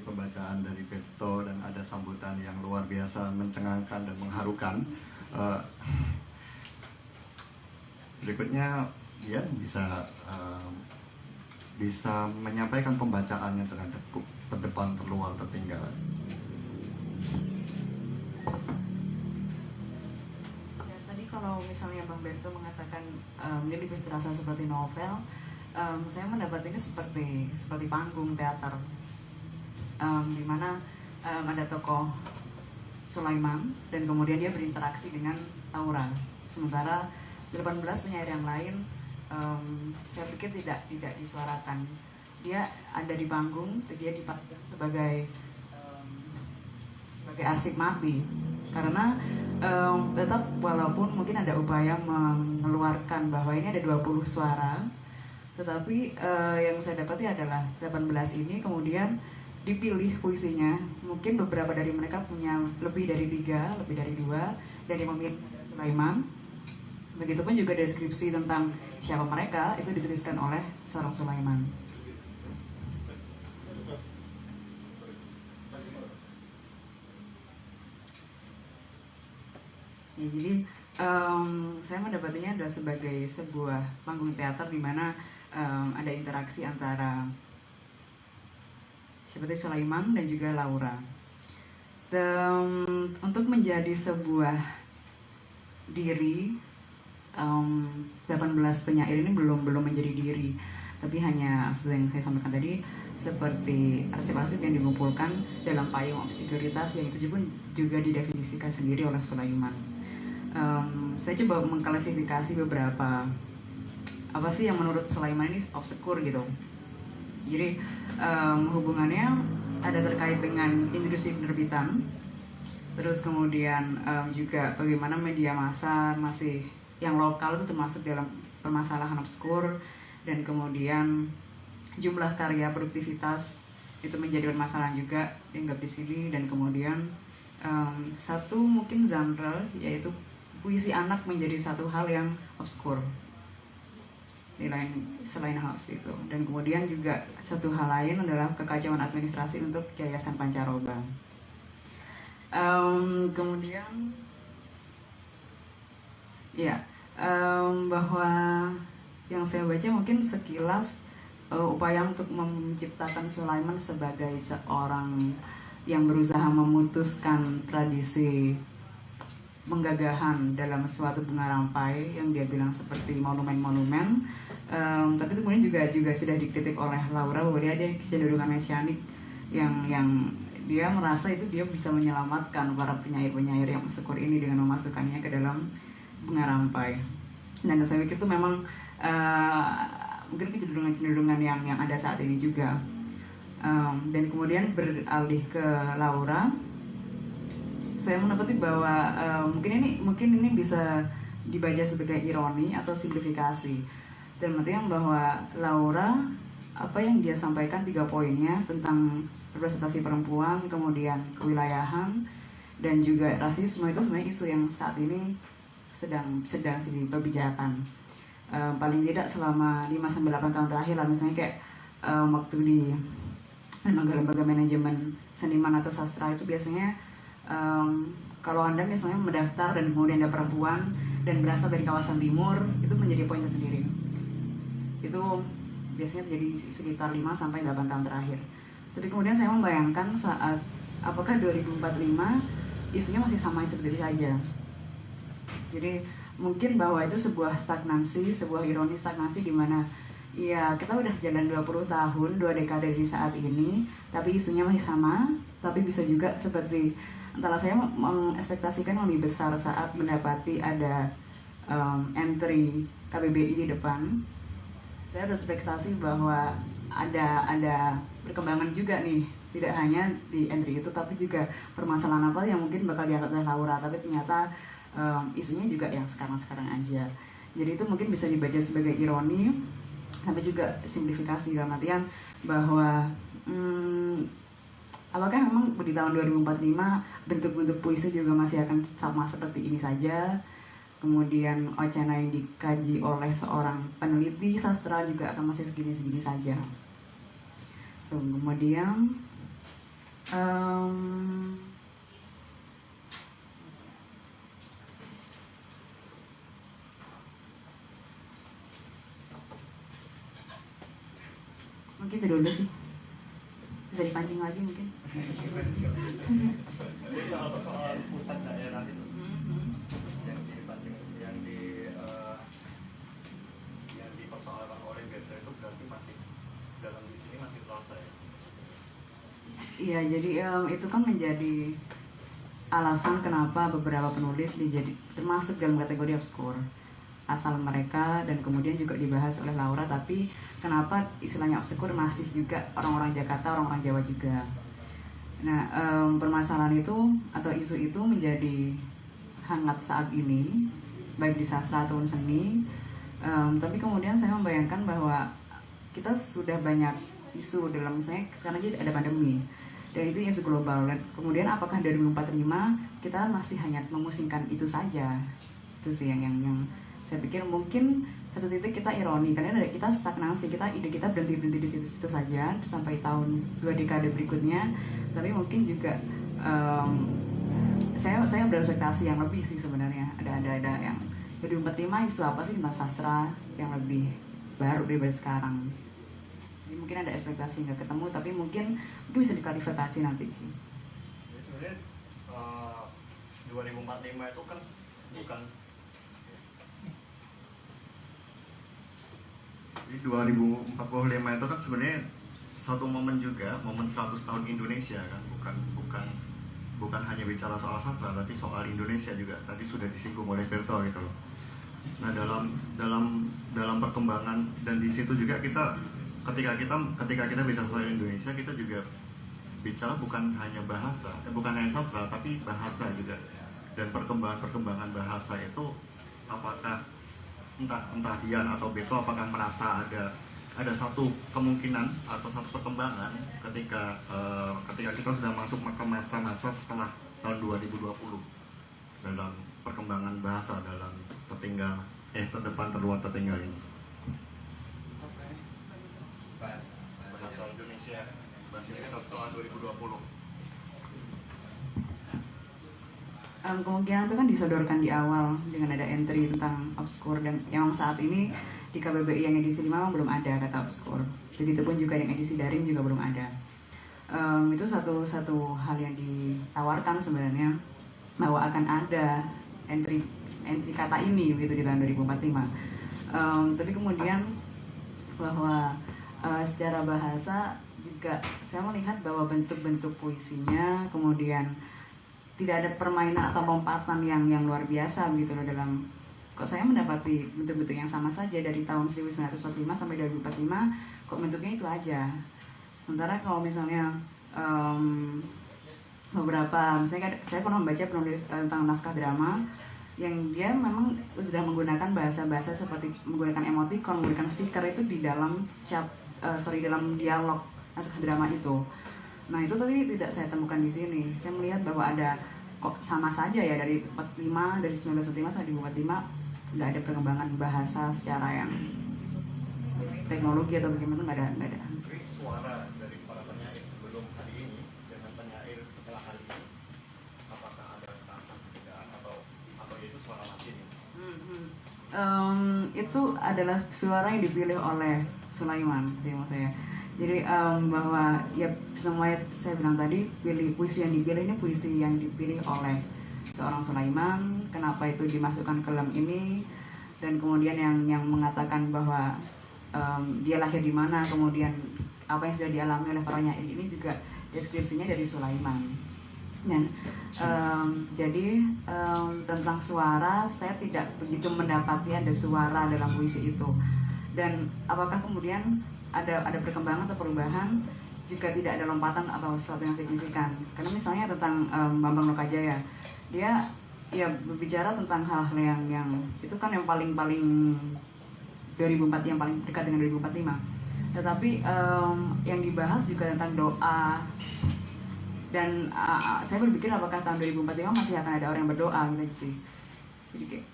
Pembacaan dari Berto dan ada sambutan yang luar biasa mencengangkan dan mengharukan. Berikutnya dia bisa bisa menyampaikan pembacaannya terhadap terdepan, terluar, tertinggal. Ya, tadi kalau misalnya Bang Bento mengatakan ini lebih terasa seperti novel, saya mendapat ini seperti panggung teater, di mana ada tokoh Sulaiman dan kemudian dia berinteraksi dengan Laura. Sementara 18 penyair yang lain saya pikir tidak disuarakan. Dia ada di panggung, dia dipandang sebagai arsip mati, karena tetap walaupun mungkin ada upaya mengeluarkan bahwa ini ada 20 suara, tetapi yang saya dapati adalah 18 ini kemudian dipilih puisinya. Mungkin beberapa dari mereka punya lebih dari 3, lebih dari 2, dan yang memilih Sulaiman. Begitupun juga deskripsi tentang siapa mereka itu dituliskan oleh seorang Sulaiman. Ya, jadi saya mendapatinya adalah sebagai sebuah panggung teater di mana ada interaksi antara seperti Sulaiman dan juga Laura. Dan untuk menjadi sebuah diri, 18 penyair ini belum menjadi diri, tapi hanya seperti yang saya sampaikan tadi, seperti arsip-arsip yang dikumpulkan dalam payung obskuritas yang itu juga didefinisikan sendiri oleh Sulaiman. Saya coba mengklasifikasi beberapa apa sih yang menurut Sulaiman ini obskur gitu. Jadi hubungannya ada terkait dengan industri penerbitan, terus kemudian juga bagaimana media massa masih yang lokal itu termasuk dalam permasalahan obskur, dan kemudian jumlah karya produktivitas itu menjadi permasalahan juga dianggap di sini, dan kemudian satu mungkin genre yaitu puisi anak menjadi satu hal yang obskur selain hal itu. Dan kemudian juga satu hal lain adalah kekacauan administrasi untuk Yayasan Pancaroba. Kemudian ya bahwa yang saya baca mungkin sekilas upaya untuk menciptakan Sulaiman sebagai seorang yang berusaha memutuskan tradisi penggagahan dalam suatu bunga rampai yang dia bilang seperti monumen-monumen, tapi kemudian juga sudah dikritik oleh Laura bahwa dia ada kecenderungan mesianik yang dia merasa itu dia bisa menyelamatkan para penyair-penyair yang obskur ini dengan memasukkannya ke dalam bunga rampai. Dan saya pikir itu memang mungkin kecenderungan-kecenderungan yang ada saat ini juga. Dan kemudian beralih ke Laura, saya mendapati bahwa mungkin ini bisa dibaca sebagai ironi atau simplifikasi. Dan artinya bahwa Laura, apa yang dia sampaikan 3 poinnya tentang representasi perempuan, kemudian kewilayahan, dan juga rasisme, itu sebenarnya isu yang saat ini sedang diperbincangkan. Paling tidak selama 5-8 tahun terakhir lah, misalnya kayak waktu di lembaga-lembaga manajemen seniman atau sastra itu biasanya kalau Anda misalnya mendaftar dan kemudian ada perempuan dan berasal dari kawasan timur, itu menjadi poin tersendiri. Itu biasanya terjadi sekitar 5-8 tahun terakhir. Tapi kemudian saya membayangkan saat apakah 2045 isunya masih sama seperti saja. Jadi mungkin bahwa itu sebuah stagnansi, sebuah ironi stagnansi di mana ya kita udah jalan 20 tahun, 2 dekade dari saat ini, tapi isunya masih sama, tapi bisa juga seperti entahlah, saya mengekspektasikan lebih besar saat mendapati ada entry KBBI di depan. Saya berspektasi bahwa ada perkembangan juga nih, tidak hanya di entry itu, tapi juga permasalahan apa yang mungkin bakal diangkat oleh Laura, tapi ternyata isunya juga yang sekarang-sekarang aja. Jadi itu mungkin bisa dibaca sebagai ironi, tapi juga simplifikasi dalam artian bahwa apakah memang di tahun 2045 bentuk-bentuk puisi juga masih akan sama seperti ini saja? Kemudian wacana yang dikaji oleh seorang peneliti sastra juga akan masih segini-segini saja. Kemudian Mungkin itu dulu sih. Bisa dipancing lagi mungkin. Soal pusat daerah itu yang dipersoalkan oleh Berta itu berarti masih dalam di sini masih terasa ya? Iya, jadi itu kan menjadi alasan kenapa beberapa penulis termasuk dalam kategori obskur asal mereka, dan kemudian juga dibahas oleh Laura, tapi kenapa istilahnya obskur masih juga orang-orang Jakarta, orang-orang Jawa juga. Nah, permasalahan itu atau isu itu menjadi hangat saat ini, baik di sastra ataupun seni. Tapi kemudian saya membayangkan bahwa kita sudah banyak isu dalam, misalnya sekarang aja ada pandemi, dan itu isu global. Dan kemudian apakah 2045 kita masih hanya memusingkan itu saja? Itu sih yang saya pikir mungkin satu titik kita ironi, karena kita stagnasi, ide kita berhenti di situ saja sampai tahun 2 dekade berikutnya. Tapi mungkin juga saya berekspektasi yang lebih sih sebenarnya. Ada yang 2045 isu apa sih tentang sastra yang lebih baru daripada sekarang. Jadi mungkin ada ekspektasi nggak ketemu, tapi mungkin bisa diklarifikasi nanti sih. Jadi sebenarnya 2045 itu kan bukan. Jadi 2045 itu kan sebenarnya satu momen juga, momen 100 tahun Indonesia kan, bukan hanya bicara soal sastra, tapi soal Indonesia juga. Tadi sudah disinggung oleh Berto gitu loh. Nah, dalam perkembangan, dan di situ juga kita ketika kita bicara soal Indonesia, kita juga bicara bukan hanya bahasa, bukan hanya sastra, tapi bahasa juga. Dan perkembangan bahasa itu apakah entah Dian atau Beto apakah merasa ada satu kemungkinan atau satu perkembangan ketika kita sudah masuk ke masa-masa setelah tahun 2020 dalam perkembangan bahasa dalam terdepan terluar tertinggal ini. Bahasa Indonesia setelah 2020. Kemungkinan itu kan disodorkan di awal dengan ada entry tentang obskur, dan yang saat ini di KBBI yang edisi 5 memang belum ada kata obskur. Begitupun juga yang edisi daring juga belum ada. Itu satu hal yang ditawarkan sebenarnya, bahwa akan ada entry kata ini begitu di tahun 2045. Tapi kemudian bahwa secara bahasa juga saya melihat bahwa bentuk-bentuk puisinya kemudian tidak ada permainan atau lompatan yang luar biasa begitu loh dalam. Kok saya mendapati bentuk-bentuk yang sama saja dari tahun 1945 sampai 2045, kok bentuknya itu aja. Sementara kalau misalnya beberapa, misalnya saya pernah membaca penulis tentang naskah drama yang dia memang sudah menggunakan bahasa-bahasa seperti menggunakan emoticon, menggunakan stiker itu di dalam dalam dialog naskah drama itu. Nah itu tadi tidak saya temukan di sini. Saya melihat bahwa ada kok sama saja ya dari 1945 sampai 2045 nggak ada perkembangan bahasa secara yang teknologi atau bagaimana, nggak ada. Suara dari para penyair sebelum hari ini dengan penyair setelah hari ini, apakah ada rasa perbedaan atau itu suara mati nih? Itu adalah suara yang dipilih oleh Sulaiman sih maksud saya. Jadi bahwa ya semuanya saya bilang tadi, puisi yang dipilih ini puisi yang dipilih oleh seorang Sulaiman. Kenapa itu dimasukkan ke dalam ini, dan kemudian yang mengatakan bahwa dia lahir di mana, kemudian apa yang sudah dialami oleh para penyair ini juga deskripsinya dari Sulaiman. Dan jadi tentang suara saya tidak begitu mendapati ada suara dalam puisi itu. Dan apakah kemudian ada perkembangan atau perubahan, juga tidak ada lompatan atau sesuatu yang signifikan. Karena misalnya tentang Bambang Lokajaya, dia ya berbicara tentang hal-hal yang itu kan yang paling 2004, yang paling dekat dengan 2045. Tetapi yang dibahas juga tentang doa, dan saya berpikir apakah tahun 2045 masih akan ada orang yang berdoa gitu sih. Jadi kayak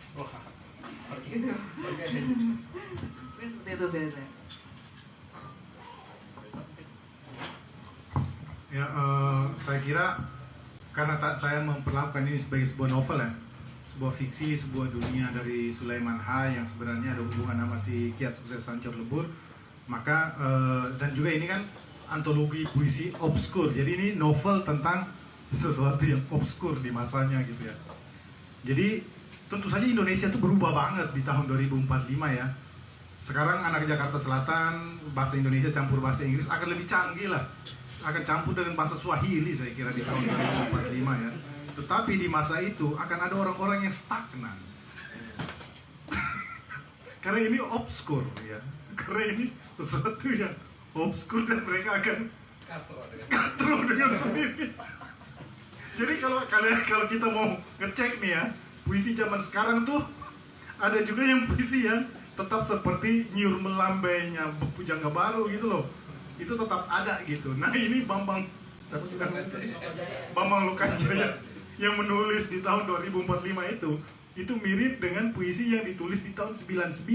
gitu. Seperti itu saya. Ya, saya kira karena saya memperlakukan ini sebagai sebuah novel ya, sebuah fiksi, sebuah dunia dari Sulaiman H yang sebenarnya ada hubungan sama si Kiat Sukses Sancur Lebur. Maka dan juga ini kan antologi puisi obskur. Jadi ini novel tentang sesuatu yang obskur di masanya gitu ya. Jadi tentu saja Indonesia itu berubah banget di tahun 2045 ya. Sekarang anak Jakarta Selatan bahasa Indonesia campur bahasa Inggris akan lebih canggih lah. Akan campur dengan bahasa Swahili saya kira di tahun 2045 ya. Tetapi di masa itu akan ada orang-orang yang stagnan. Karena ini obskur ya. Karena ini sesuatu yang obskur dan mereka akan katro dengan sendiri. Jadi kalau kita mau ngecek nih ya, puisi zaman sekarang tuh ada juga yang puisi yang tetap seperti Nyiur Melambainya Pujangga Baru gitu loh. Itu tetap ada gitu. Nah ini Bambang Lokajaya yang menulis di tahun 2045 itu mirip dengan puisi yang ditulis di tahun 99.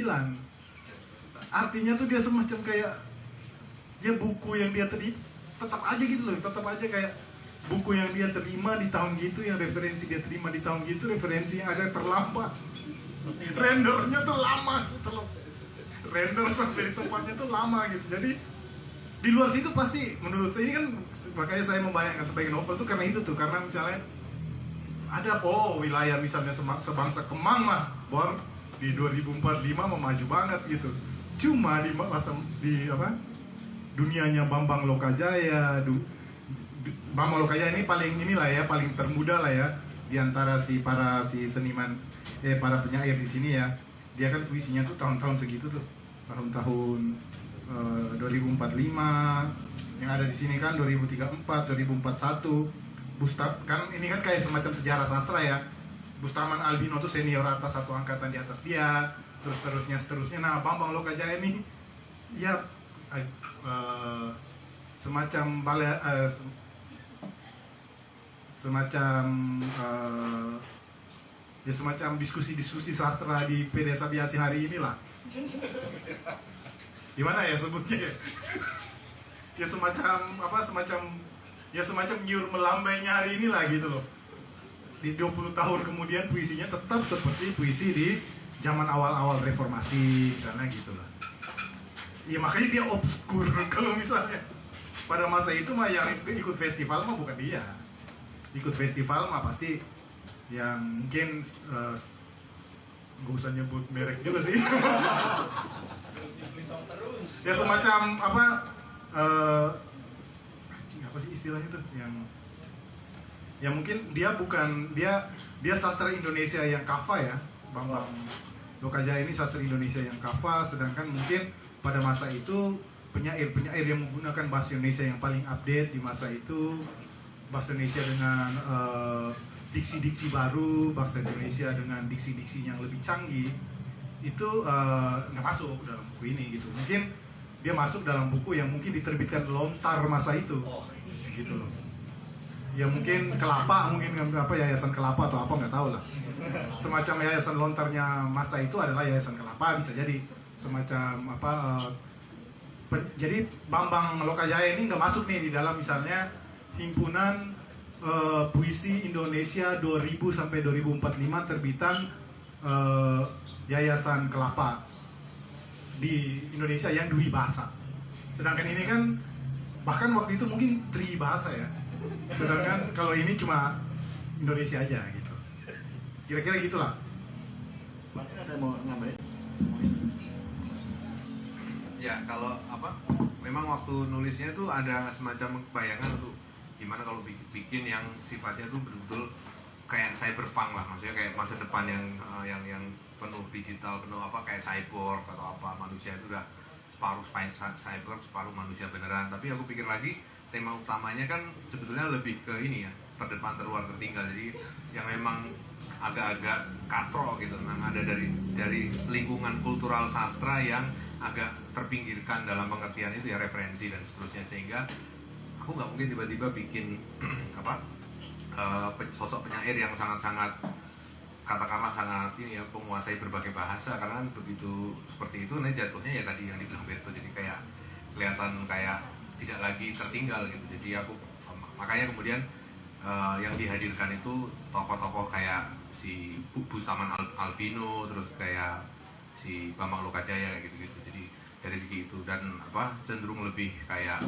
Artinya tuh dia semacam kayak dia buku yang dia tetap aja gitu loh, tetap aja kayak buku yang dia terima di tahun gitu, yang referensi dia terima di tahun gitu, referensi yang ada terlambat, rendernya tuh lama gitu loh, render sampai di tempatnya tuh lama gitu. Jadi di luar situ pasti menurut saya ini kan, makanya saya membayangkan sebagai novel tuh karena itu tuh, karena misalnya ada wilayah misalnya sebangsa Kemang mah baru di 2045 memaju banget gitu. Cuma di masa dunianya Bambang Lokajaya, Bambang Lokajaya ini paling termuda lah ya di antara para seniman para penyair di sini ya. Dia kan puisinya tuh tahun-tahun segitu tuh, tahun-tahun 2045 yang ada di sini kan 2034, 2041. Kan ini kan kayak semacam sejarah sastra ya. Bustaman Albino tuh senior atas, satu angkatan di atas dia, terus seterusnya. Nah, Bambang Lokajaya ini ya semacam diskusi-diskusi sastra di Pedesa Biasi hari inilah. Gimana ya sebutnya ya? Ya semacam Nyiur Melambainya hari inilah gitu loh. Di 20 tahun kemudian puisinya tetap seperti puisi di zaman awal-awal reformasi misalnya gitu lah. Ya makanya dia obskur. Kalau misalnya pada masa itu mah yang ikut festival mah bukan dia. Ikut festival mah pasti yang mungkin gak usah nyebut merek juga sih. Ya semacam apa sih istilahnya tuh, yang mungkin dia bukan dia sastra Indonesia yang kafa ya. Bambang Lokajaya ini sastra Indonesia yang kafa, sedangkan mungkin pada masa itu penyair yang menggunakan bahasa Indonesia yang paling update di masa itu, bahasa Indonesia dengan diksi-diksi baru, bahasa Indonesia dengan diksi-diksi yang lebih canggih, itu nggak masuk dalam buku ini gitu. Mungkin dia masuk dalam buku yang mungkin diterbitkan Lontar masa itu, gitu loh. Ya mungkin Kelapa, mungkin Yayasan Kelapa atau apa nggak tahu lah. Semacam Yayasan Lontarnya masa itu adalah Yayasan Kelapa, bisa jadi semacam jadi Bambang Lokajaya ini nggak masuk nih di dalam misalnya himpunan puisi Indonesia 2000 sampai 2045 terbitan Yayasan Kelapa di Indonesia yang dwi bahasa. Sedangkan ini kan bahkan waktu itu mungkin tri bahasa ya. Sedangkan kalau ini cuma Indonesia aja gitu. Kira-kira gitulah. Ada mau nambahin? Ya kalau memang waktu nulisnya tuh ada semacam bayangan tuh gimana kalau bikin yang sifatnya tuh betul-betul kayak cyberpunk lah, maksudnya kayak masa depan yang penuh digital, penuh kayak cyborg atau manusia itu udah separuh cyber, separuh manusia beneran. Tapi aku pikir lagi tema utamanya kan sebetulnya lebih ke ini ya, terdepan terluar tertinggal, jadi yang memang agak-agak katro gitu, memang ada dari lingkungan kultural sastra yang agak terpinggirkan dalam pengertian itu ya, referensi dan seterusnya, sehingga aku nggak mungkin tiba-tiba bikin sosok penyair yang sangat-sangat katakanlah sangat ini ya, menguasai berbagai bahasa, karena begitu seperti itu nanti jatuhnya ya tadi yang dibilang Berto, jadi kayak kelihatan kayak tidak lagi tertinggal gitu. Jadi aku makanya kemudian yang dihadirkan itu tokoh-tokoh kayak si Bustaman Albino, terus kayak si Bambang Lokajaya gitu-gitu. Jadi dari segi itu, dan cenderung lebih kayak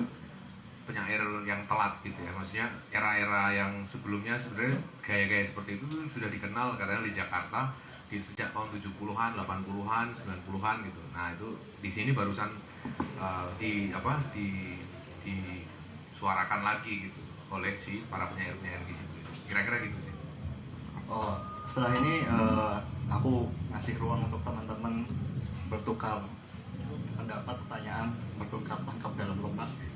penyair yang telat gitu ya. Maksudnya era-era yang sebelumnya sebenarnya gaya-gaya seperti itu tuh sudah dikenal katanya di Jakarta sejak tahun 70-an, 80-an, 90-an gitu. Nah, itu di sini barusan disuarakan lagi gitu oleh si para penyair-penyair di situ. Kira-kira gitu sih. Oh, setelah ini aku ngasih ruang untuk teman-teman bertukar pendapat, pertanyaan, bertukar tangkap dalam lemas.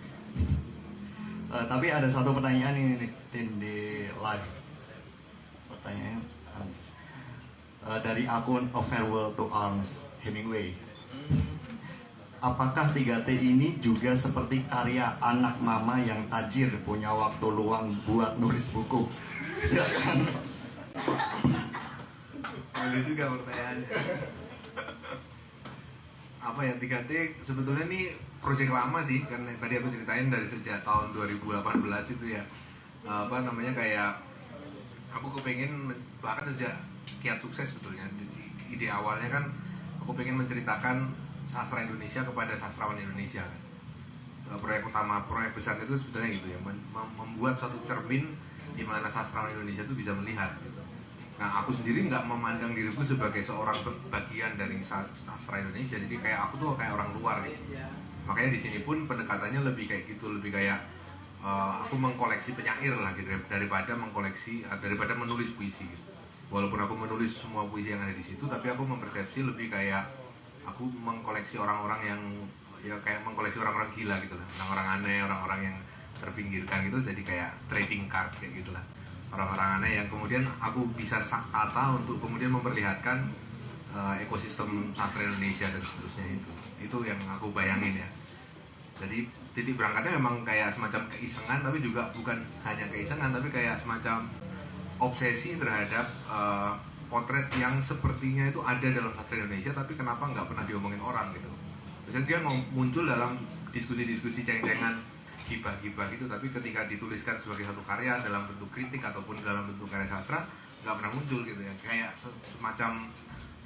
Tapi ada satu pertanyaan ini Tin, di live. Pertanyaannya dari akun A Farewell to Arms Hemingway. Apakah 3T ini juga seperti karya anak mama yang tajir punya waktu luang buat nulis buku? Silakan. Ada juga pertanyaannya. Apa ya, 3T sebetulnya ini proyek lama sih, kan tadi aku ceritain dari sejak tahun 2018 itu ya. Kayak aku kepengen, bahkan sejak Kiat Sukses sebetulnya, ide awalnya kan aku pengen menceritakan sastra Indonesia kepada sastrawan Indonesia kan. Proyek utama, proyek besar itu sebetulnya gitu ya, membuat suatu cermin di mana sastrawan Indonesia itu bisa melihat gitu. Nah, aku sendiri nggak memandang diriku sebagai seorang bagian dari sastra Indonesia, jadi kayak aku tuh kayak orang luar gitu. Makanya di sini pun pendekatannya lebih kayak gitu, lebih kayak aku mengkoleksi penyair lah gitu, daripada menulis puisi gitu. Walaupun aku menulis semua puisi yang ada di situ, tapi aku mempersepsi lebih kayak aku mengkoleksi orang-orang yang ya kayak mengkoleksi orang-orang gila gitu lah, orang-orang aneh, orang-orang yang terpinggirkan gitu, jadi kayak trading card kayak gitulah, orang-orang aneh yang kemudian aku bisa tata untuk kemudian memperlihatkan ekosistem sastra Indonesia dan seterusnya. Itu yang aku bayangin ya. Jadi titik berangkatnya memang kayak semacam keisengan, tapi juga bukan hanya keisengan, tapi kayak semacam obsesi terhadap potret yang sepertinya itu ada dalam sastra Indonesia, tapi kenapa nggak pernah diomongin orang gitu. Misalnya dia muncul dalam diskusi-diskusi ceng-cengan, gibah-gibah gitu, tapi ketika dituliskan sebagai satu karya dalam bentuk kritik ataupun dalam bentuk karya sastra, nggak pernah muncul gitu ya. Kayak semacam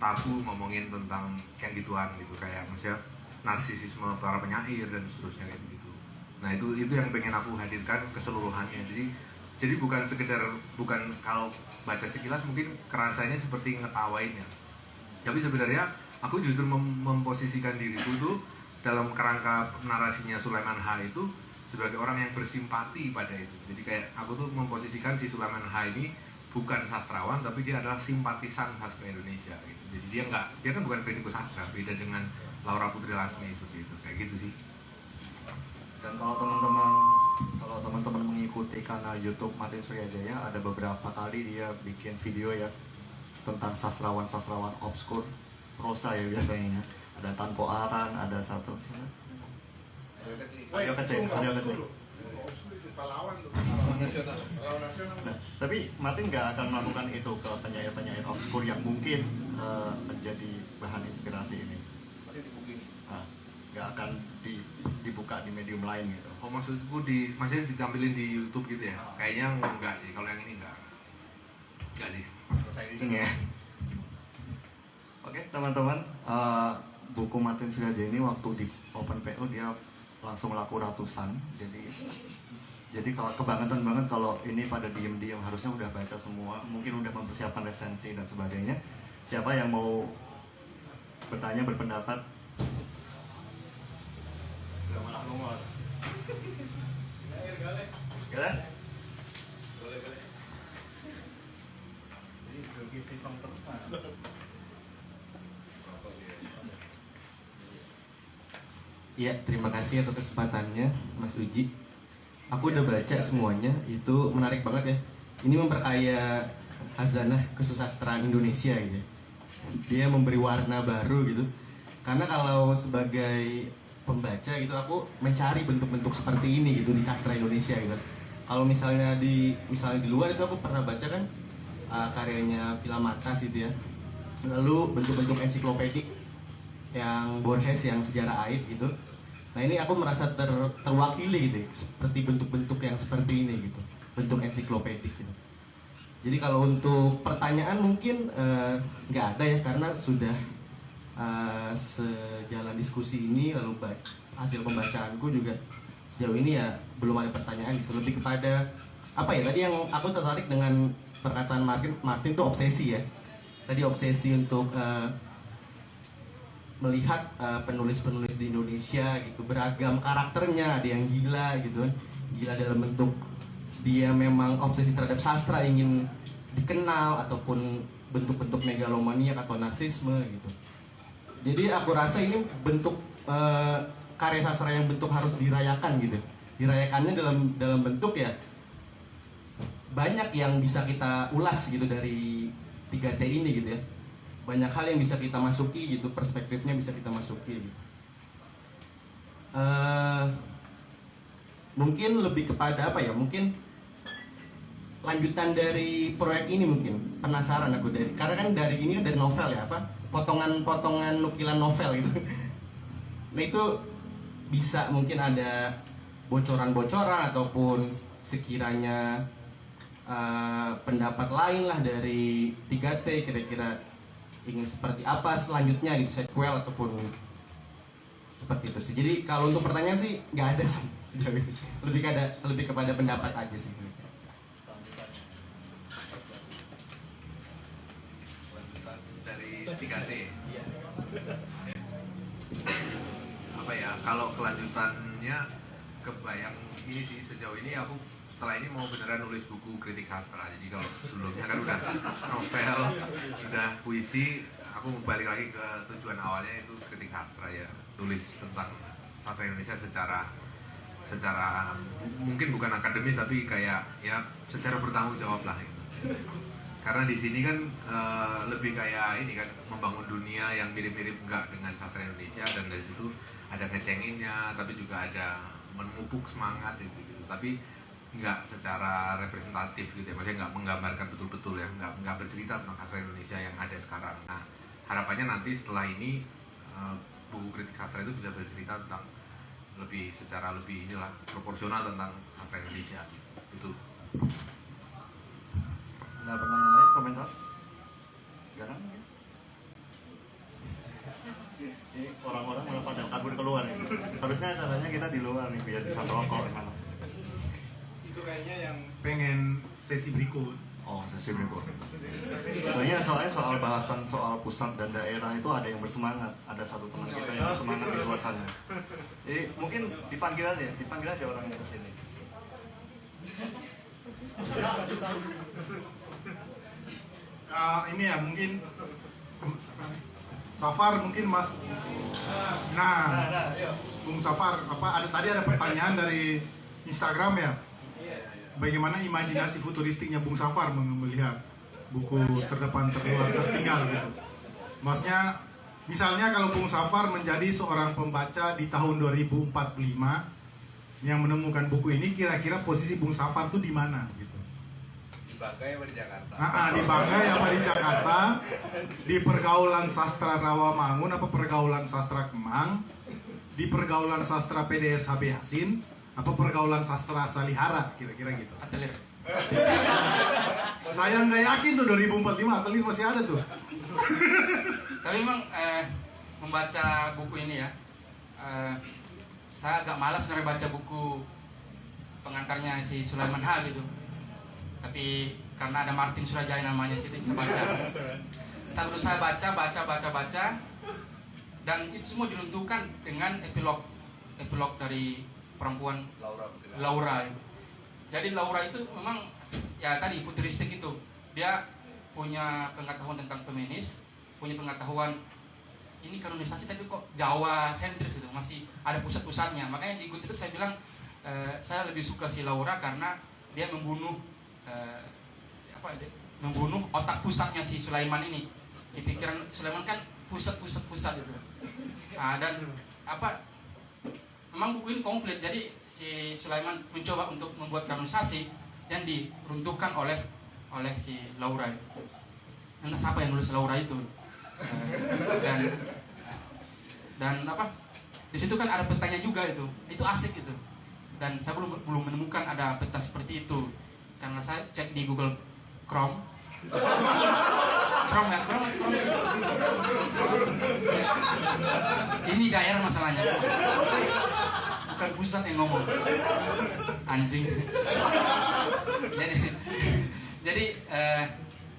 tabu ngomongin tentang kayak gituan gitu, kayak maksudnya narsisisme para penyair dan seterusnya kayak gitu. Nah, itu yang pengen aku hadirkan keseluruhannya. Jadi bukan kalau baca sekilas mungkin kerasanya seperti ngetawain ya. Tapi sebenarnya aku justru memposisikan diriku tuh dalam kerangka narasinya Sulaiman H itu sebagai orang yang bersimpati pada itu. Jadi kayak aku tuh memposisikan si Sulaiman H ini bukan sastrawan, tapi dia adalah simpatisan sastra Indonesia gitu. Jadi dia kan bukan kritikus sastra, beda dengan Laura Putri Lasmi seperti itu, kayak gitu sih. Dan kalau teman-teman mengikuti kanal YouTube Martin Suryajaya, ada beberapa kali dia bikin video ya tentang sastrawan obskur prosa ya biasanya. Ada Tanpo Aran, ada satu siapa? Aryo Kecil. Nah, tapi Martin nggak akan melakukan itu ke penyair-penyair obskur yang mungkin menjadi bahan inspirasi ini. Nggak akan dibuka di medium lain gitu. Oh, maksudku maksudnya ditampilin di YouTube gitu ya? Kayaknya enggak sih, kalau yang ini enggak sih. Selesai di sini ya. Oke teman-teman, buku Martin Suryajaya ini waktu di Open PO dia langsung laku ratusan. Jadi kalau kebangetan banget kalau ini pada diem-diem, harusnya udah baca semua, mungkin udah mempersiapkan resensi dan sebagainya. Siapa yang mau bertanya, berpendapat? Udah malah ngomong. Gak? Jadi Zulkifli Song terus mas. Iya, terima kasih atas kesempatannya Mas Uji. Aku udah baca semuanya, itu menarik banget ya. Ini memperkaya khazanah kesusastraan Indonesia gitu. Dia memberi warna baru gitu. Karena kalau sebagai pembaca gitu, aku mencari bentuk-bentuk seperti ini gitu di sastra Indonesia gitu. Kalau misalnya di luar itu aku pernah baca kan karyanya Filamatas gitu ya. Lalu bentuk-bentuk ensiklopedik yang Borges yang sejarah aib gitu. Nah ini aku merasa terwakili gitu, seperti bentuk-bentuk yang seperti ini gitu, bentuk ensiklopedik gitu. Jadi kalau untuk pertanyaan mungkin nggak ada ya, karena sudah sejalan diskusi ini lalu hasil pembacaanku juga sejauh ini ya belum ada pertanyaan gitu, lebih kepada apa ya, tadi yang aku tertarik dengan perkataan Martin tuh obsesi ya, tadi obsesi untuk melihat penulis-penulis di Indonesia gitu, beragam karakternya, ada yang gila gitu, gila dalam bentuk dia memang obsesi terhadap sastra, ingin dikenal, ataupun bentuk-bentuk megalomania atau narsisme gitu. Jadi aku rasa ini bentuk karya sastra yang bentuk harus dirayakan gitu. Dirayakannya dalam bentuk ya banyak yang bisa kita ulas gitu dari 3T ini gitu ya. Banyak hal yang bisa kita masuki gitu, perspektifnya bisa kita masuki gitu. Mungkin lebih kepada apa ya, mungkin lanjutan dari proyek ini, mungkin penasaran aku dari, karena kan dari ini dari novel ya, apa potongan-potongan nukilan novel gitu. Nah itu bisa mungkin ada bocoran-bocoran ataupun sekiranya pendapat lain lah dari 3T, kira-kira ingin seperti apa selanjutnya gitu, sequel ataupun seperti itu sih. Jadi kalau untuk pertanyaan sih nggak ada sih sejauh ini, lebih kepada pendapat aja sih. Lanjutan dari 3T. Apa ya, kalau kelanjutannya kebayang ini sih, sejauh ini aku setelah ini mau beneran nulis buku kritik sastra. Jadi kalau sebelumnya kan udah novel, udah puisi, aku balik lagi ke tujuan awalnya, itu kritik sastra ya, tulis tentang sastra Indonesia secara mungkin bukan akademis tapi kayak ya secara bertanggung jawab lah gitu. Karena di sini kan lebih kayak ini kan, membangun dunia yang mirip-mirip enggak dengan sastra Indonesia, dan dari situ ada ngecenginnya tapi juga ada memupuk semangat gitu. Tapi nggak secara representatif gitu ya, maksudnya nggak menggambarkan betul-betul ya, nggak bercerita tentang sastra Indonesia yang ada sekarang. Nah harapannya nanti setelah ini buku kritik sastra itu bisa bercerita tentang secara lebih inilah proporsional tentang sastra Indonesia itu. Ada pertanyaan lain, komentar? Garang? Ini orang-orang malah pada kabur keluar nih. Harusnya acaranya kita di luar nih biar bisa merokok ya. Itu kayaknya yang pengen sesi berikut. Oh, sesi berikut. Soalnya soal bahasan soal pusat dan daerah itu ada yang bersemangat. Ada satu teman kita yang bersemangat di luar sana. Jadi mungkin dipanggil aja orangnya ke sini. Ini ya mungkin Safar, mungkin Mas. Nah, Bung Safar, tadi ada pertanyaan dari Instagram ya. Bagaimana imajinasi futuristiknya Bung Safar melihat buku terdepan terluar tertinggal gitu. Maksudnya misalnya kalau Bung Safar menjadi seorang pembaca di tahun 2045 yang menemukan buku ini, kira-kira posisi Bung Safar tuh di mana gitu. Di Banggai apa di Jakarta? Di Banggai apa di Jakarta? Di pergaulan sastra Rawamangun apa pergaulan sastra Kemang? Di pergaulan sastra PDS HB Yasin apa pergaulan sastra Salihara, kira-kira gitu. Atelier. Saya nggak yakin tuh 2045 atelier masih ada tuh. Tapi memang membaca buku ini ya, saya agak malas sebenarnya baca buku pengantarnya si Sulaiman H gitu. Tapi karena ada Martin Surajaya namanya sih, saya baca. Saya berusaha baca, dan itu semua diruntuhkan dengan epilog dari perempuan Laura itu. Jadi Laura itu memang ya tadi futuristik itu, dia punya pengetahuan tentang feminis, punya pengetahuan ini kanonisasi tapi kok Jawa sentris itu, masih ada pusat-pusatnya. Makanya di Good itu saya bilang saya lebih suka si Laura karena dia membunuh membunuh otak pusatnya si Sulaiman ini. Di pikiran Sulaiman kan pusat itu. Dan memang buku ini komplit. Jadi si Sulaiman mencoba untuk membuat kanonisasi yang diruntuhkan oleh si Laura itu. Entah siapa yang nulis Laura itu. Dan di situ kan ada petanya juga itu asik gitu. Dan saya belum menemukan ada peta seperti itu karena saya cek di Google Chrome Nongkrong ya, kurang sih. Ini daerah masalahnya. Bukan pusat yang ngomong. Anjing. Jadi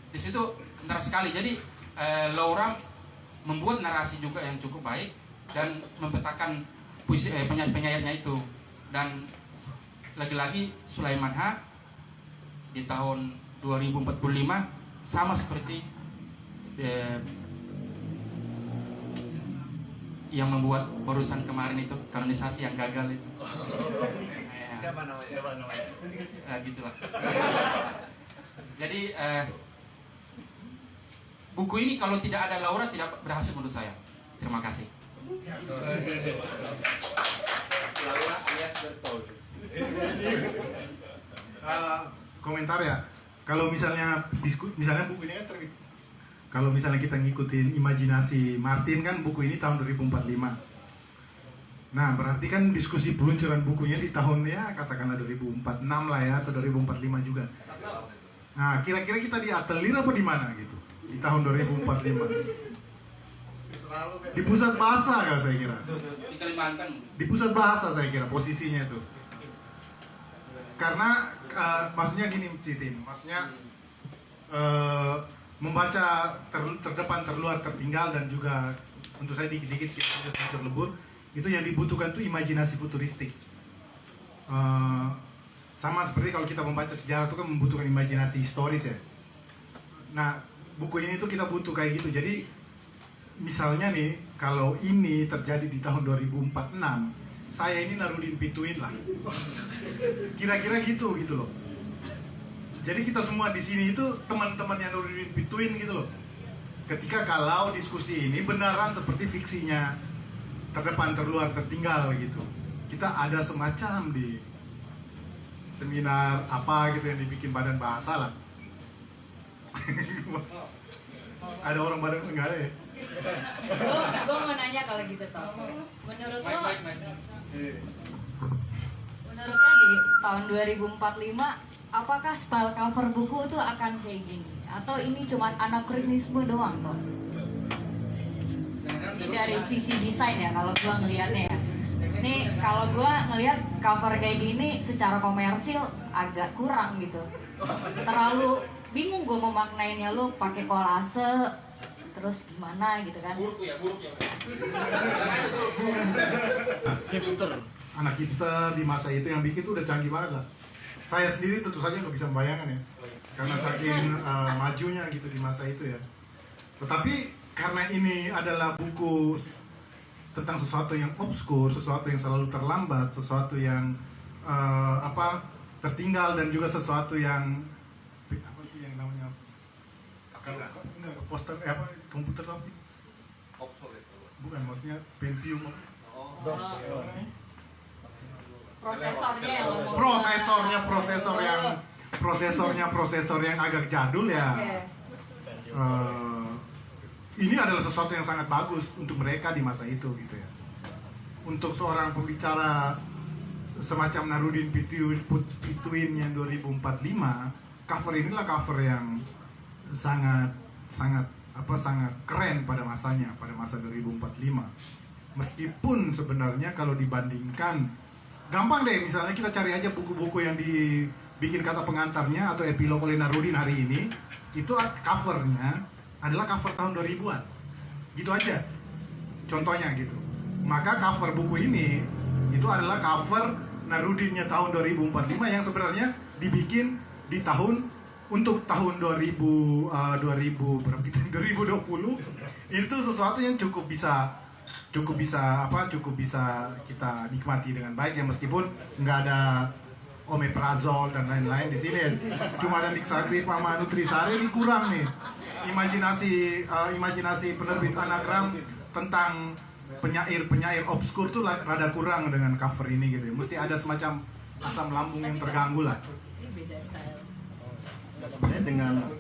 di situ kentara sekali. Jadi Laura membuat narasi juga yang cukup baik dan mempetakan puisi penyairnya itu. Dan lagi-lagi Sulaiman H di tahun 2045 sama seperti yang membuat barusan kemarin itu kanonisasi yang gagal itu. Siapa namanya? Gitulah. Jadi buku ini kalau tidak ada Laura tidak berhasil menurut saya. Terima kasih. Laura alias Bertol. Komentar ya. Kalau misalnya buku ini kan terbit. Kalau misalnya kita ngikutin imajinasi Martin kan buku ini tahun 2045. Nah, berarti kan diskusi peluncuran bukunya di tahun ya katakanlah 2046 lah ya atau 2045 juga. Nah, kira-kira kita di atelier apa di mana gitu? Di tahun 2045. Di pusat bahasa kalau saya kira. Di Kalimantan. Di pusat bahasa saya kira posisinya itu. Karena maksudnya gini Citin, maksudnya membaca terdepan, terluar, tertinggal dan juga untuk saya dikit-dikit kita sedikit lebur itu yang dibutuhkan tuh imajinasi futuristik. Sama seperti kalau kita membaca sejarah itu kan membutuhkan imajinasi historis ya. Nah buku ini tuh kita butuh kayak gitu. Jadi misalnya nih kalau ini terjadi di tahun 2046, saya ini Narudin Pituin lah. Kira-kira gitu loh. Jadi kita semua di sini itu teman-temannya Narudin Pituin gitu loh. Ketika kalau diskusi ini benaran seperti fiksinya terdepan, terluar, tertinggal gitu. Kita ada semacam di seminar apa gitu yang dibikin badan bahasa lah. Ada orang badan enggak ada ya? Gue mau nanya kalau gitu toh. Menurut lo di tahun 2045 apakah style cover buku itu akan kayak gini? Atau ini cuma anakronisme doang toh? Ini dari sisi desain ya kalau gue ngelihatnya ya. Ini kalau gue ngelihat cover kayak gini secara komersil agak kurang gitu. Terlalu bingung gue memaknainya, lo pakai kolase terus gimana gitu kan? Buruk ya. Hipster. Anak hipster di masa itu yang bikin tuh udah canggih banget lah. Saya sendiri tentu saja nggak bisa membayangkan ya, karena saking majunya gitu di masa itu ya. Tetapi karena ini adalah buku tentang sesuatu yang obskur, sesuatu yang selalu terlambat, sesuatu yang tertinggal dan juga sesuatu yang apa sih yang namanya poster komputer tapi bukan, maksudnya Pentium prosesor yang agak jadul ya. Ini adalah sesuatu yang sangat bagus untuk mereka di masa itu gitu ya. Untuk seorang pembicara semacam Narudin Pituin yang 2045, cover inilah cover yang sangat keren pada masanya, pada masa 2045. Meskipun sebenarnya kalau dibandingkan, gampang deh, misalnya kita cari aja buku-buku yang dibikin kata pengantarnya atau epilog oleh Narudin hari ini, itu covernya adalah cover tahun 2000-an. Gitu aja. Contohnya gitu. Maka cover buku ini itu adalah cover Narudinnya tahun 2045 yang sebenarnya dibikin di untuk tahun 2020 itu sesuatu yang cukup bisa kita nikmati dengan baik ya, meskipun nggak ada omeprazol dan lain-lain di sini. Cuma ada Diksakri Mama Nutrisari, ini kurang nih. Imajinasi penerbit Anagram tentang penyair obskur tuh rada kurang dengan cover ini gitu. Mesti ada semacam asam lambung yang terganggu lah. Ini beda style. Sebenarnya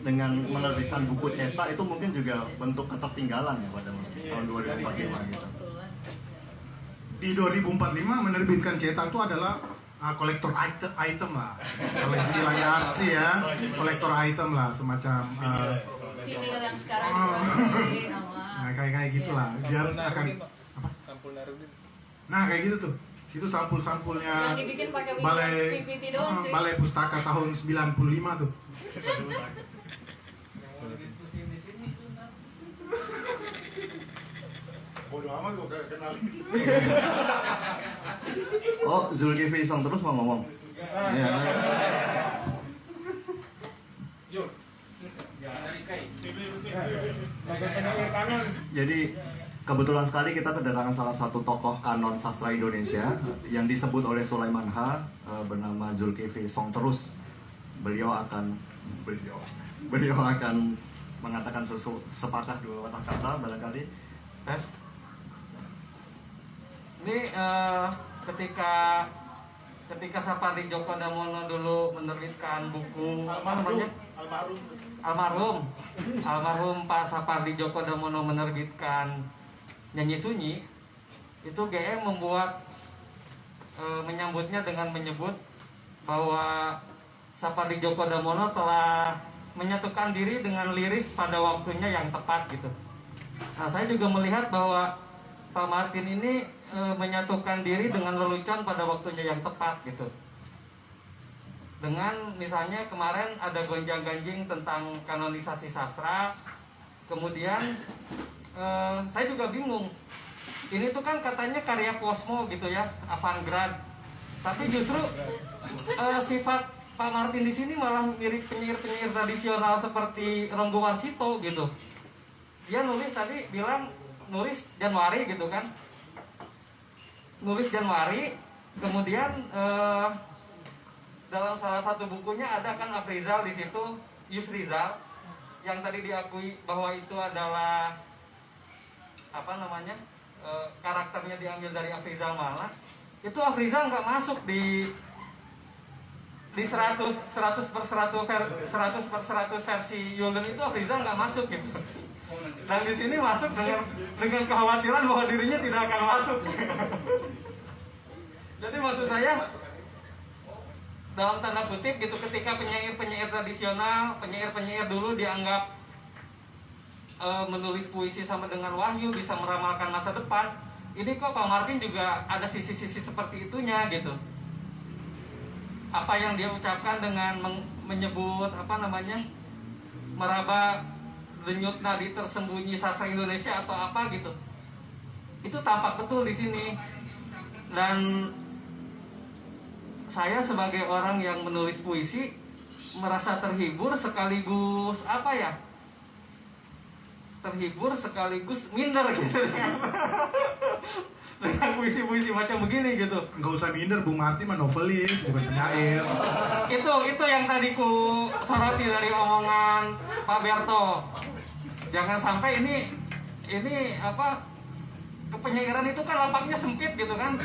dengan menerbitkan buku cetak itu mungkin juga bentuk ketertinggalan ya pada tahun 2045 gitu. Di 2045 menerbitkan cetak itu adalah kolektor item lah. Kalau istilahnya artsy ya, kolektor item lah, semacam Vinil yang sekarang diproduksi sama. Nah kayak gitulah, biar akan apa? Nah kayak gitu tuh. Situ sampul-sampulnya Yang dibikin pakai Windows balai PPT doang sih. balai pustaka tahun 95 tuh. Bodoh amat kok kenal. Oh, Zulkifli Song terus mau ngomong. Iya. Jadi kebetulan sekali kita kedatangan salah satu tokoh kanon sastra Indonesia yang disebut oleh Sulaiman H, bernama Zulkifli Song terus. Beliau akan mengatakan sepatah dua patah kata barangkali. Tes. Ini ketika Sapardi Djoko Damono dulu menerbitkan buku almarhum Pak Sapardi Djoko Damono menerbitkan Nyanyi Sunyi, itu GM menyambutnya dengan menyebut bahwa Sapardi Djoko Damono telah menyatukan diri dengan liris pada waktunya yang tepat gitu. Nah, saya juga melihat bahwa Pak Martin ini menyatukan diri dengan lelucon pada waktunya yang tepat gitu. Dengan misalnya kemarin ada gonjang-ganjing tentang kanonisasi sastra, kemudian saya juga bingung. Ini tuh kan katanya karya Posmo gitu ya, avant-garde. Tapi justru sifat Pak Martin di sini malah mirip penyair-penyair tradisional seperti Ronggo Warsito gitu. Dia nulis tadi bilang nulis Januari gitu kan. Nulis Januari, kemudian dalam salah satu bukunya ada kan Afrizal di situ, Yusrizal, yang tadi diakui bahwa itu adalah karakternya diambil dari Afrizal Malah. Itu Afrizal nggak masuk di 100 per 100 versi Yulden itu Afrizal nggak masuk gitu. Dan di sini masuk dengan kekhawatiran bahwa dirinya tidak akan masuk. Jadi maksud saya dalam tanda kutip gitu, ketika penyair tradisional, penyair dulu dianggap menulis puisi sama dengan wahyu, bisa meramalkan masa depan. Ini kok Pak Martin juga ada sisi-sisi seperti itunya gitu. Apa yang dia ucapkan dengan menyebut meraba denyut nadi tersembunyi sastra Indonesia atau apa gitu, itu tampak betul di sini. Dan saya sebagai orang yang menulis puisi merasa terhibur sekaligus terhibur sekaligus minder gitu dengan puisi-puisi macam begini gitu. Nggak usah minder, Bung Martin mah novelis, bukan penyair. Itu yang tadi ku soroti dari omongan Pak Berto. Jangan sampai ini kepenyairan itu kan lapaknya sempit gitu kan.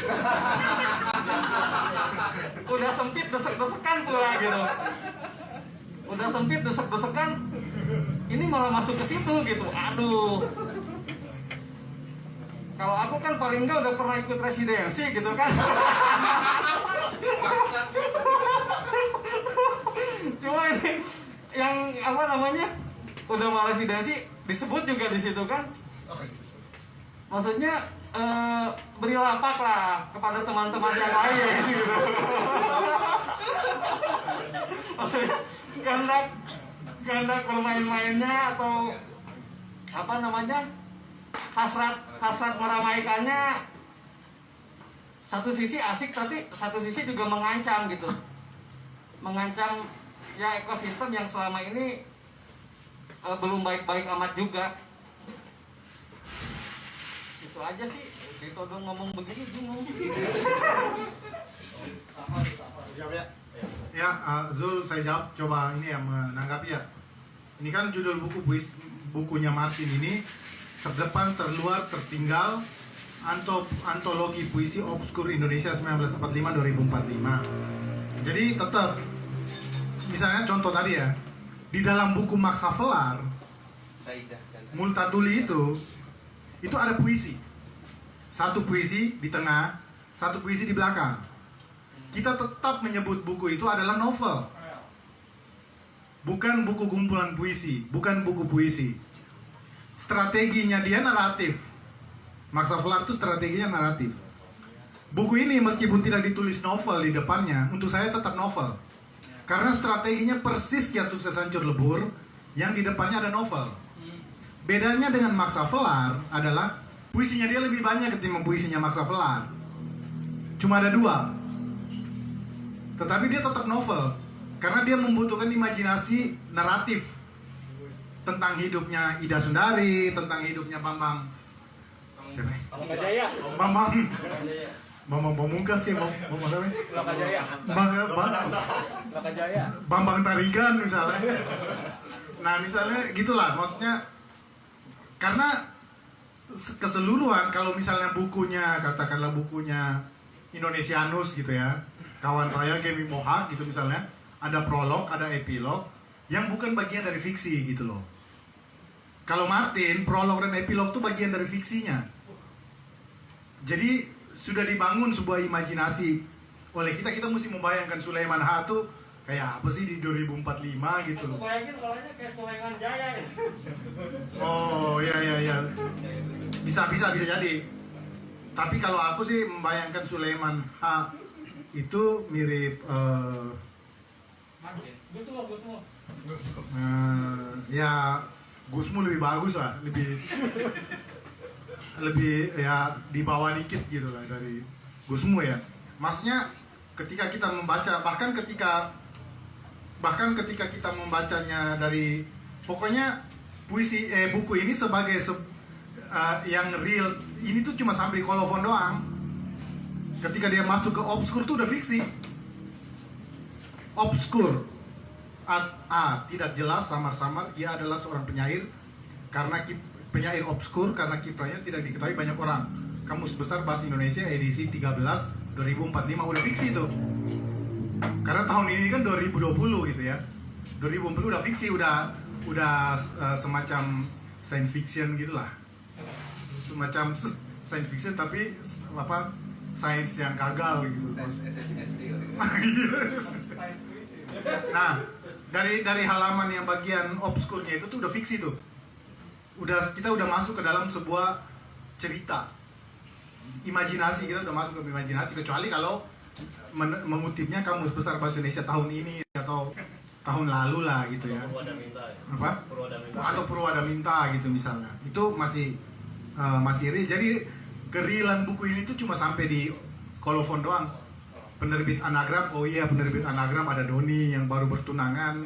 Udah sempit desek-desekan pula gitu. Udah sempit desek-desekan, ini malah masuk ke situ gitu. Aduh. Kalau aku kan paling enggak udah pernah ikut residensi gitu kan. Cuma ini yang udah mau residensi disebut juga di situ kan. Maksudnya beri lapak lah kepada teman-teman yang lain gitu. Kehendak bermain-mainnya atau hasrat meramaikannya satu sisi asik, tapi satu sisi juga mengancam gitu. Mengancam ya ekosistem yang selama ini belum baik-baik amat juga. Itu aja sih, ditodong ngomong begini bingung. Ya, Zul, saya jawab, coba ini yang menanggapi ya. Ini kan judul bukunya Martin ini, Terdepan, Terluar, Tertinggal, Antologi Puisi Obskur Indonesia 1945-2045. Jadi tetap, misalnya contoh tadi ya, di dalam buku Max Havelaar, Multatuli itu ada puisi. Satu puisi di tengah, satu puisi di belakang. Kita tetap menyebut buku itu adalah novel. bukan buku kumpulan puisi, bukan buku puisi. Strateginya dia naratif. Max Havelaar itu strateginya naratif. Buku ini meskipun tidak ditulis novel di depannya, untuk saya tetap novel. Karena strateginya persis Kiat Sukses Hancur Lebur, yang di depannya ada novel. Bedanya dengan Max Havelaar adalah puisinya dia lebih banyak ketimbang puisinya Max Havelaar. Cuma ada 2. Tetapi dia tetap novel. Karena dia membutuhkan imajinasi naratif tentang hidupnya Ida Sundari, tentang hidupnya Bambang Pamungkas ya, Bambang Tarigan misalnya. Nah misalnya gitulah, maksudnya karena keseluruhan kalau misalnya bukunya, katakanlah bukunya Indonesianus gitu ya, kawan saya Gemi Mohak gitu misalnya, ada prolog, ada epilog yang bukan bagian dari fiksi gitu loh. Kalau Martin, prolog dan epilog itu bagian dari fiksinya. Jadi sudah dibangun sebuah imajinasi oleh kita mesti membayangkan Sulaiman H itu kayak apa sih di 2045 gitu loh. Aku bayangin kalanya kayak Sulaiman Jaya. Oh ya. Bisa jadi. Tapi kalau aku sih membayangkan Sulaiman H itu mirip ya Gusmu lebih bagus lah, lebih ya di bawah dikit gitu lah dari Gusmu ya. Maksudnya ketika kita membaca, bahkan ketika kita membacanya dari, pokoknya buku ini sebagai yang real ini tuh cuma sampai kolofon doang. Ketika dia masuk ke obskur tuh udah fiksi. Obskur tidak jelas, samar-samar, ia adalah seorang penyair karena penyair obskur karena kiprahnya tidak diketahui banyak orang. Kamus Besar Bahasa Indonesia edisi 13 2045 udah fiksi tuh. Karena tahun ini kan 2020 gitu ya. 2020 udah fiksi, udah semacam science fiction gitulah. Semacam science fiction tapi apa? Sains yang gagal gitu. Nah, dari halaman yang bagian obskurnya itu tuh udah fiksi tuh. Kita udah masuk ke dalam sebuah cerita. Imajinasi, kita udah masuk ke imajinasi, kecuali kalau mengutipnya Kamus Besar Bahasa Indonesia tahun ini atau tahun lalu lah gitu ya. Apa? Atau Purwada Minta gitu misalnya. Itu masih real. Jadi kerealan buku ini tuh cuma sampai di kolofon doang. Penerbit Anagram, oh iya penerbit Anagram ada Doni yang baru bertunangan.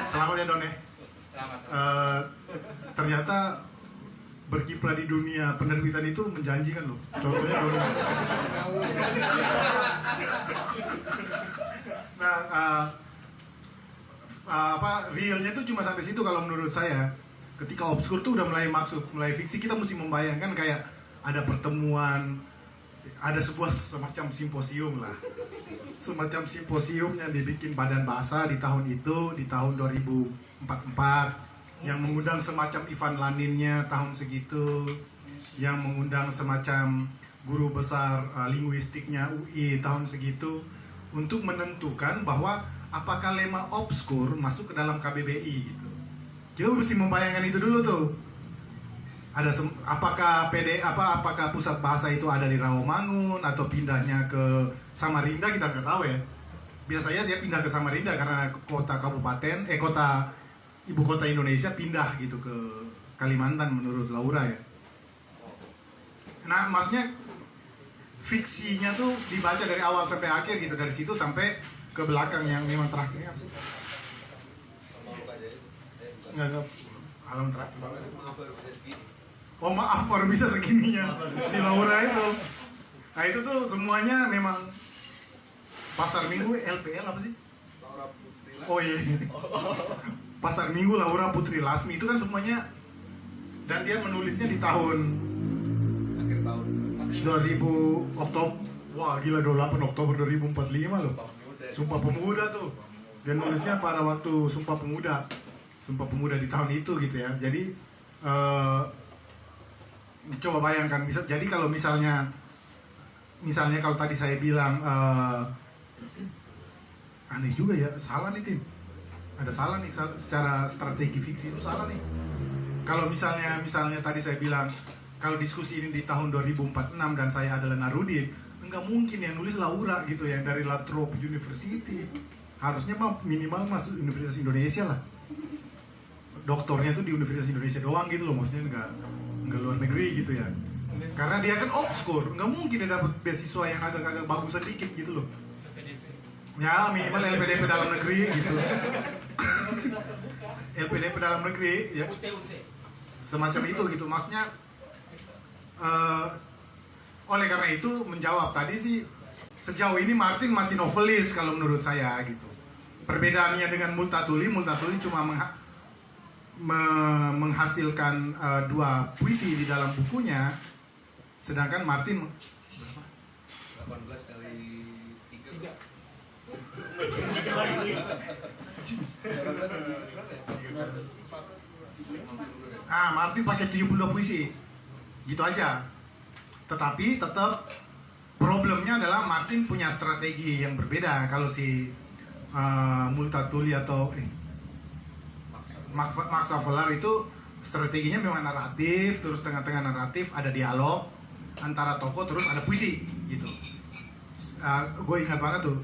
Selamat ya Don ya. Ternyata berkiprah di dunia penerbitan itu menjanjikan loh. Contohnya Doni. Nah, realnya itu cuma sampai situ kalau menurut saya. Ketika obskur tuh udah mulai fiksi, kita mesti membayangkan kayak ada pertemuan, ada sebuah semacam simposium lah, semacam simposium yang dibikin Badan Bahasa di tahun itu, di tahun 2044, yang mengundang semacam Ivan Laninnya tahun segitu, yang mengundang semacam guru besar linguistiknya UI tahun segitu, untuk menentukan bahwa apakah lema obskur masuk ke dalam KBBI gitu. Kita mesti membayangkan itu dulu tuh. Apakah pusat bahasa itu ada di Rawamangun atau pindahnya ke Samarinda, kita nggak tahu ya. Biasanya dia pindah ke Samarinda karena ibu kota Indonesia pindah gitu ke Kalimantan menurut Laura ya. Nah maksudnya fiksinya tuh dibaca dari awal sampai akhir gitu, dari situ sampai ke belakang yang memang terakhirnya apa sih? Nggak alam terakhir. Oh maaf baru bisa segininya si Laura itu. Nah itu tuh semuanya memang Pasar Minggu LPL apa sih? Oh iya. Pasar Minggu Laura Putri Lasmi itu kan semuanya, dan dia menulisnya di tahun akhir tahun 2000 Oktober. Wah gila 28 Oktober 2045 loh. Sumpah Pemuda tuh. Dia nulisnya pada waktu Sumpah Pemuda di tahun itu gitu ya. Jadi coba bayangkan, jadi kalau misalnya kalau tadi saya bilang aneh juga ya, salah nih Tim. ada salah nih secara strategi fiksi itu salah nih. Kalau misalnya tadi saya bilang kalau diskusi ini di tahun 2046 dan saya adalah Narudin, nggak mungkin yang nulis Laura gitu yang dari La Trobe University. Harusnya mah minimal masuk Universitas Indonesia lah. Doktornya tuh di Universitas Indonesia doang gitu loh, maksudnya nggak luar negeri gitu ya. Karena dia kan obskur, nggak mungkin dia dapat beasiswa yang agak-agak bagus sedikit gitu loh. Ya minimal LPDP dalam negeri gitu. LPDP dalam negeri ya. Semacam itu gitu, maksudnya oleh karena itu menjawab tadi sih sejauh ini Martin masih novelis kalau menurut saya gitu. Perbedaannya dengan Multatuli cuma menghasilkan 2 puisi di dalam bukunya, sedangkan Martin 18 kali 3. Martin pakai 72 puisi gitu aja. Tetapi tetap problemnya adalah Martin punya strategi yang berbeda. Kalau si Multatuli atau Max Havelaar itu strateginya memang naratif, terus tengah-tengah naratif ada dialog antara tokoh, terus ada puisi gitu. Gue ingat banget tuh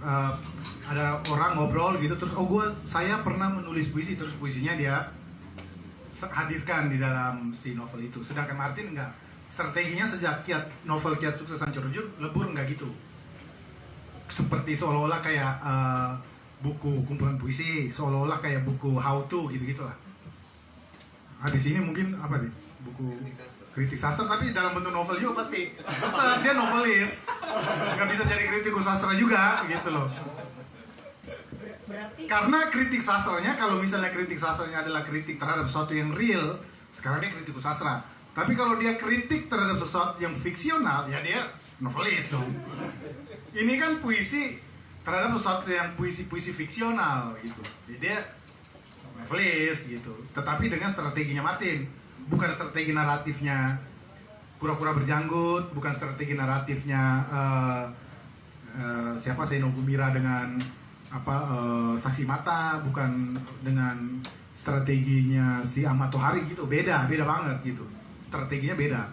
ada orang ngobrol gitu, terus saya pernah menulis puisi, terus puisinya dia hadirkan di dalam si novel itu. Sedangkan Martin enggak, strateginya sejak novel Kiat Sukses Hancur Lebur enggak gitu, seperti seolah-olah kayak buku kumpulan puisi, seolah-olah kayak buku how to gitu-gitulah. Habis ini mungkin apa nih, buku kritik sastra tapi dalam bentuk novel juga pasti. Tetap dia novelis, nggak bisa jadi kritikus sastra juga gitu loh. Berarti Karena kritik sastranya, kalau misalnya kritik sastranya adalah kritik terhadap sesuatu yang real, sekarang dia kritikus sastra. Tapi kalau dia kritik terhadap sesuatu yang fiksional, ya dia novelis dong. Ini kan puisi terhadap sesuatu yang puisi-puisi fiksional gitu. Jadi dia novelis gitu. Tetapi dengan strateginya Martin, bukan strategi naratifnya pura-pura berjanggut, bukan strategi naratifnya siapa Seno Gumira dengan saksi mata, bukan dengan strateginya si Ahmad Tohari gitu. Beda banget gitu. Strateginya beda.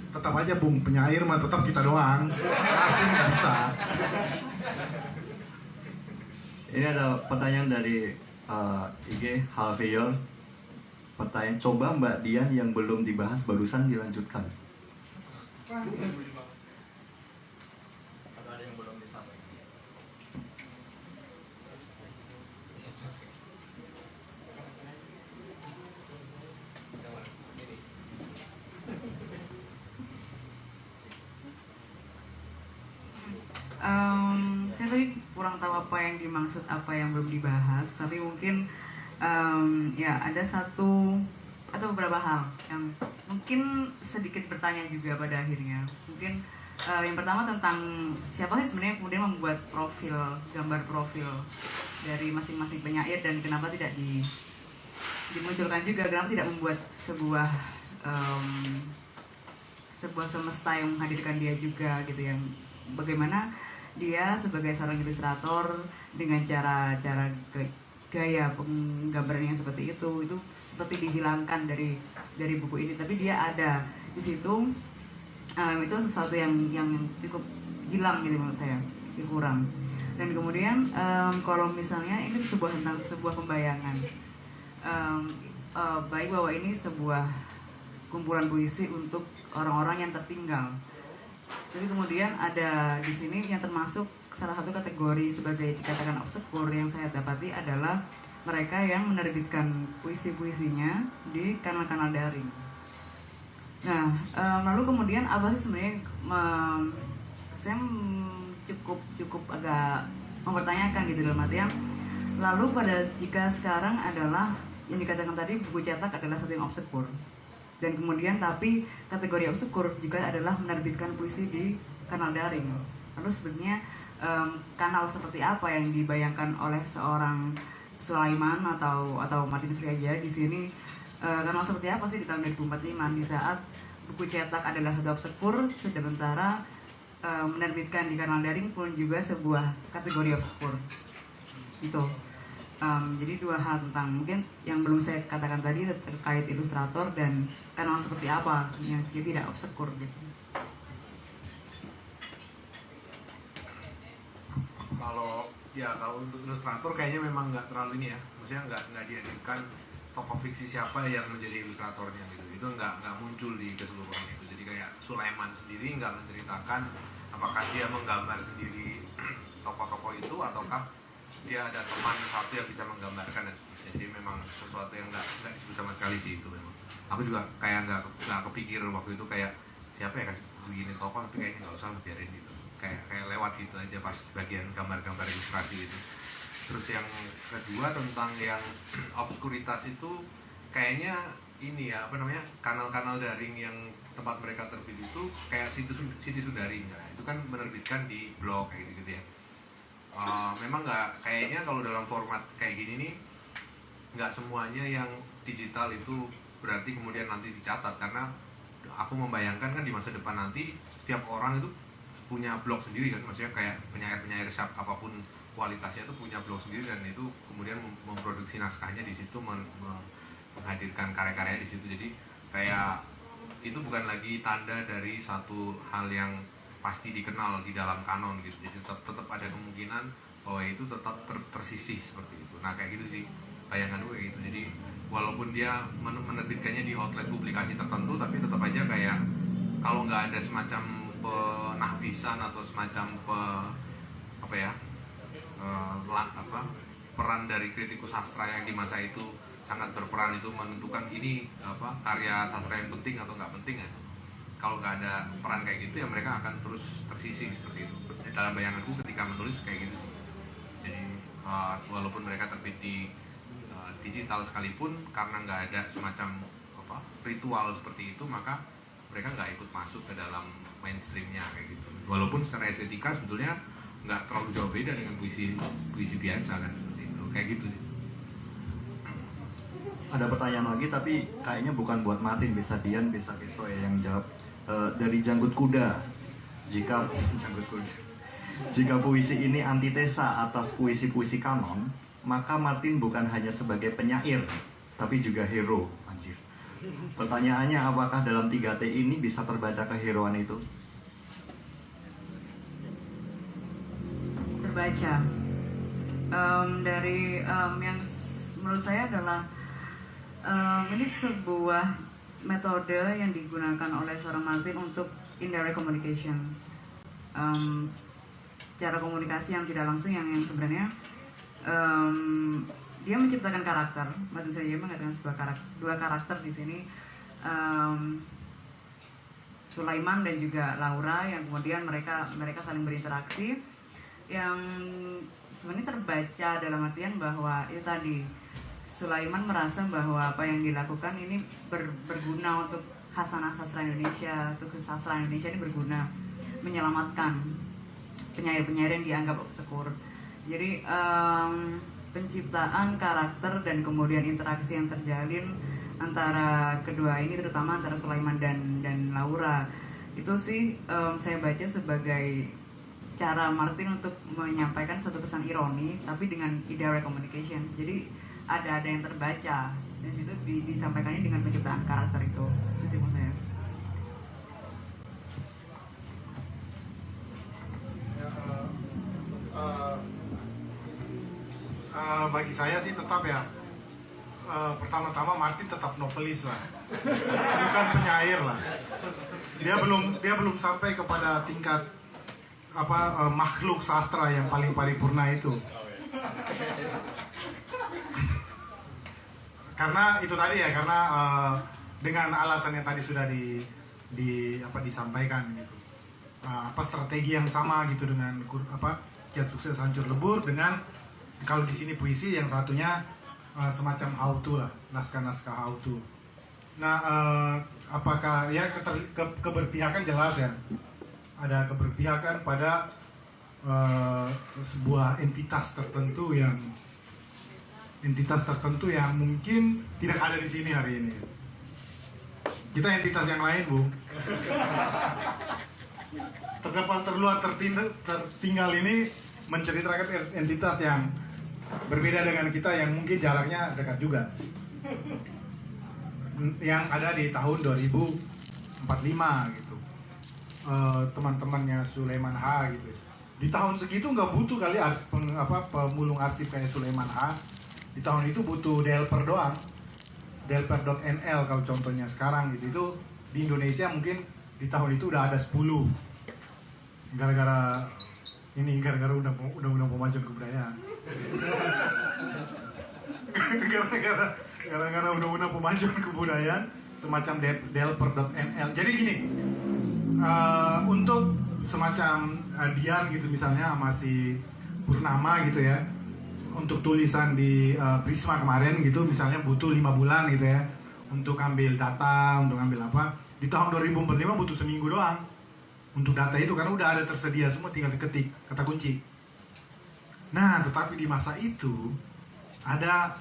Tetap aja Bung, penyair mah tetap kita doang. Martin nggak bisa. Ini ada pertanyaan dari IG Halveyor. Pertanyaan, coba Mbak Dian yang belum dibahas barusan dilanjutkan. Atau ada yang belum disampaikan? Saya tadi kurang tahu apa yang dimaksud, apa yang belum dibahas, tapi mungkin ya ada satu atau beberapa hal yang mungkin sedikit bertanya juga pada akhirnya. Mungkin yang pertama tentang siapa sih sebenarnya kemudian membuat gambar profil dari masing-masing penyair, dan kenapa tidak dimunculkan juga, kenapa tidak membuat sebuah semesta yang menghadirkan dia juga gitu, yang bagaimana dia sebagai seorang ilustrator dengan cara gaya penggambaran yang seperti itu seperti dihilangkan dari buku ini, tapi dia ada di situ. Itu sesuatu yang cukup hilang gitu menurut saya, kurang. Dan kemudian kalau misalnya ini tentang sebuah pembayangan, baik bahwa ini sebuah kumpulan puisi untuk orang-orang yang tertinggal. Jadi kemudian ada di sini yang termasuk salah satu kategori sebagai dikatakan obskur yang saya dapati adalah mereka yang menerbitkan puisi-puisinya di kanal-kanal daring. Nah, lalu kemudian apa sih sebenarnya saya cukup agak mempertanyakan gitu dalam artian, lalu jika sekarang adalah yang dikatakan tadi buku cetak adalah satu yang obskur, dan kemudian tapi kategori obskur juga adalah menerbitkan puisi di kanal daring. Lalu sebenarnya kanal seperti apa yang dibayangkan oleh seorang Sulaiman atau Martin Suryaja di sini? Kanal seperti apa sih di tahun 2045 di saat buku cetak adalah satu obskur, sementara menerbitkan di kanal daring pun juga sebuah kategori obskur. Itu. Jadi dua hal tentang mungkin yang belum saya katakan tadi terkait ilustrator dan kanal seperti apa sebenarnya, jadi tidak obskur gitu. Kalau untuk ilustrator kayaknya memang nggak terlalu ini ya, maksudnya nggak dihadirkan tokoh fiksi siapa yang menjadi ilustratornya gitu, itu nggak muncul di keseluruhan itu. Jadi kayak Sulaiman sendiri nggak menceritakan apakah dia menggambar sendiri tokoh-tokoh itu ataukah dia ada teman satu yang bisa menggambarkan dan seterusnya. Jadi memang sesuatu yang nggak disebut sama sekali sih itu memang. Aku juga kayak nggak kepikir waktu itu kayak siapa ya kasih begini tokoh, tapi kayaknya nggak usah, biarin gitu. Kayak lewat gitu aja pas bagian gambar-gambar ilustrasi itu. Terus yang kedua tentang yang obskuritas itu kayaknya ini ya, apa namanya, kanal-kanal daring yang tempat mereka terbit itu kayak Siti Sundari misalnya, itu kan menerbitkan di blog kayak gitu ya. Memang nggak, kayaknya kalau dalam format kayak gini nih nggak semuanya yang digital itu berarti kemudian nanti dicatat, karena aku membayangkan kan di masa depan nanti setiap orang itu punya blog sendiri kan, maksudnya kayak penyair-penyair apapun kualitasnya itu punya blog sendiri, dan itu kemudian memproduksi naskahnya di situ, menghadirkan karya-karya di situ. Jadi kayak itu bukan lagi tanda dari satu hal yang pasti dikenal di dalam kanon gitu. Jadi tetap ada kemungkinan bahwa itu tetap tersisih seperti itu. Nah kayak gitu sih bayangan gue gitu. Jadi walaupun dia menerbitkannya di outlet publikasi tertentu, tapi tetap aja kayak kalau nggak ada semacam penahbisan atau semacam peran dari kritikus sastra yang di masa itu sangat berperan itu menentukan ini karya sastra yang penting atau nggak penting ya. Kalau nggak ada peran kayak gitu ya mereka akan terus tersisih seperti itu. Dalam bayanganku ketika menulis kayak gitu sih. Jadi walaupun mereka terbit di digital sekalipun, karena nggak ada semacam ritual seperti itu, maka mereka nggak ikut masuk ke dalam mainstreamnya kayak gitu. Walaupun secara estetika sebetulnya nggak terlalu jauh beda dengan puisi biasa kan, seperti itu, kayak gitu. Ada pertanyaan lagi tapi kayaknya bukan buat Martin, bisa Dian, bisa Vito ya yang jawab. Dari Janggut Kuda, jika puisi ini antitesa atas puisi-puisi kanon, maka Martin bukan hanya sebagai penyair tapi juga hero. Anjir. Pertanyaannya, apakah dalam 3T ini bisa terbaca keheroan itu? Terbaca dari yang menurut saya adalah ini sebuah metode yang digunakan oleh seorang Martin untuk indirect communications, cara komunikasi yang tidak langsung yang sebenarnya dia menciptakan karakter. Martin Sujaya mengatakan dua karakter di sini, Sulaiman dan juga Laura, yang kemudian mereka saling berinteraksi, yang sebenarnya terbaca dalam artian bahwa itu tadi Sulaiman merasa bahwa apa yang dilakukan ini berguna untuk khasanah sastra Indonesia, untuk sastra Indonesia ini berguna, menyelamatkan penyair-penyair yang dianggap obskur. Jadi penciptaan karakter dan kemudian interaksi yang terjalin antara kedua ini, terutama antara Sulaiman dan Laura, itu sih saya baca sebagai cara Martin untuk menyampaikan suatu pesan ironi tapi dengan indirect communications. Jadi ada yang terbaca dan situ disampaikannya dengan penciptaan karakter itu. Itu sih menurut saya. Bagi saya sih tetap ya, pertama-tama Martin tetap novelis lah, bukan penyair lah. Dia belum sampai kepada tingkat makhluk sastra yang paling paripurna itu. Karena itu tadi ya, karena dengan alasan yang tadi sudah disampaikan gitu. Strategi yang sama gitu dengan Kiat Sukses Hancur Lebur, dengan kalau di sini puisi, yang satunya semacam how to lah, naskah-naskah how to. Nah, apakah ya keberpihakan jelas ya, ada keberpihakan pada sebuah entitas tertentu yang mungkin tidak ada di sini hari ini. Kita entitas yang lain, Bu. Terdepan, terluar, tertinggal ini menceritakan entitas yang Berbeda dengan kita yang mungkin jaraknya dekat juga. Yang ada di tahun 2045 gitu. Teman-temannya Sulaiman H gitu. Di tahun segitu nggak butuh kali pemulung arsip kayak Sulaiman H. Di tahun itu butuh Delper doang. Delper.nl kalau contohnya sekarang gitu. Itu di Indonesia mungkin di tahun itu udah ada 10. Gara-gara undang-undang pemajuan kebudayaan. Gara-gara undang-undang pemajuan kebudayaan semacam Delper.nl. Jadi gini, untuk semacam Dian gitu misalnya sama si Purnama gitu ya, untuk tulisan di Prisma kemarin gitu misalnya butuh 5 bulan gitu ya untuk ambil data, untuk ambil apa. Di tahun 2045 butuh seminggu doang untuk data itu karena udah ada tersedia semua, tinggal diketik kata kunci. Nah, tetapi di masa itu ada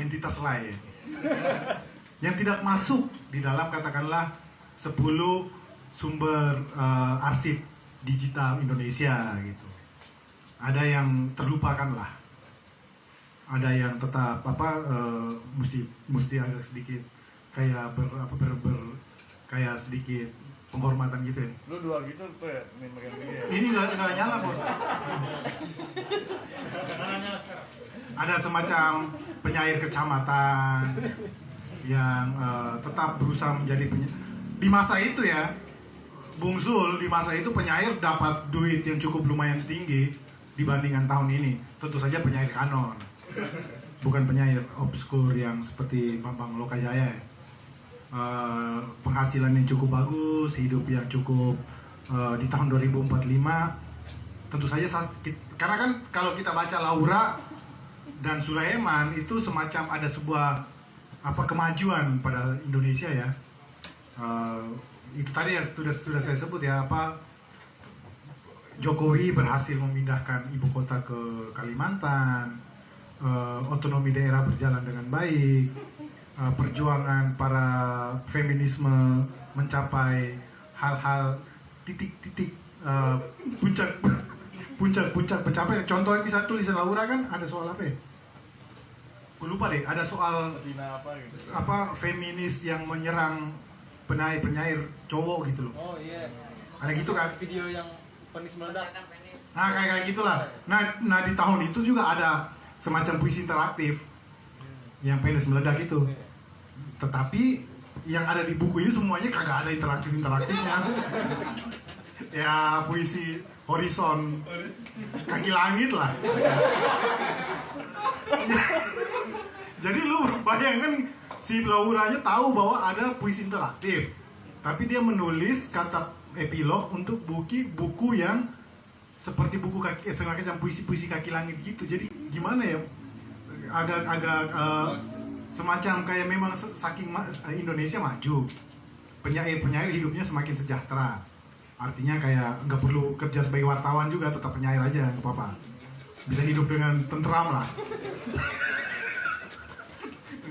entitas lain yang tidak masuk di dalam katakanlah 10 sumber arsip digital Indonesia gitu. Ada yang terlupakan lah, ada yang tetap mesti agak sedikit kayak kayak sedikit penghormatan gitu ya. Lu dua gitu tuh ya, ya. Ini nggak nyala kok. Ada semacam penyair kecamatan yang tetap berusaha menjadi di masa itu ya. Bung Zul di masa itu penyair dapat duit yang cukup lumayan tinggi dibandingkan tahun ini. Tentu saja penyair kanon, bukan penyair obskur yang seperti Bambang Lokajaya. Penghasilan yang cukup bagus, hidup yang cukup di tahun 2045. Tentu saja karena kan kalau kita baca Laura dan Sulaiman itu semacam ada sebuah kemajuan pada Indonesia ya. Itu tadi ya sudah saya sebut ya, Jokowi berhasil memindahkan ibu kota ke Kalimantan, otonomi daerah berjalan dengan baik, perjuangan para feminisme mencapai hal-hal titik-titik puncak pencapaian. Contohnya bisa tulisan Laura kan ada soal apa ya? Gue lupa deh, ada soal feminis yang menyerang penyair cowok gitu loh. Oh iya. Ada gitu kan? Video yang penis meledak. Nah kayak gitulah. Nah di tahun itu juga ada semacam puisi interaktif yang penis meledak itu. Tetapi yang ada di buku ini semuanya kagak ada interaktifnya. Ya puisi horizon, kaki langit lah. Jadi lu bayangkan si Lauranya tahu bahwa ada puisi interaktif, tapi dia menulis kata epilog untuk buku yang seperti buku semacam puisi kaki langit gitu. Jadi gimana ya, agak semacam kayak memang saking Indonesia maju, penyair hidupnya semakin sejahtera. Artinya kayak nggak perlu kerja sebagai wartawan juga, tetap penyair aja nggak apa-apa, bisa hidup dengan tentram lah.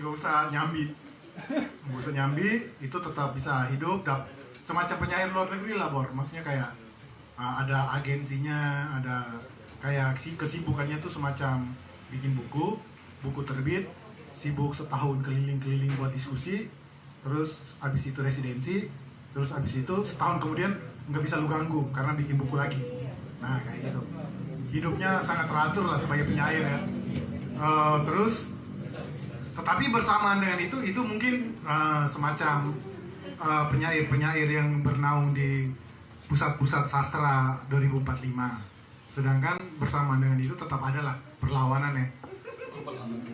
Nggak usah nyambi, itu tetap bisa hidup. Semacam penyair luar negeri lah, maksudnya kayak ada agensinya, ada kayak kesibukannya tuh semacam bikin buku terbit, sibuk setahun keliling-keliling buat diskusi, terus abis itu residensi, terus abis itu setahun kemudian nggak bisa lu ganggu karena bikin buku lagi. Nah kayak gitu, hidupnya sangat teratur lah sebagai penyair ya. Terus tetapi bersamaan dengan itu mungkin semacam penyair yang bernaung di pusat-pusat sastra 2045. Sedangkan bersamaan dengan itu tetap ada lah perlawanan ya.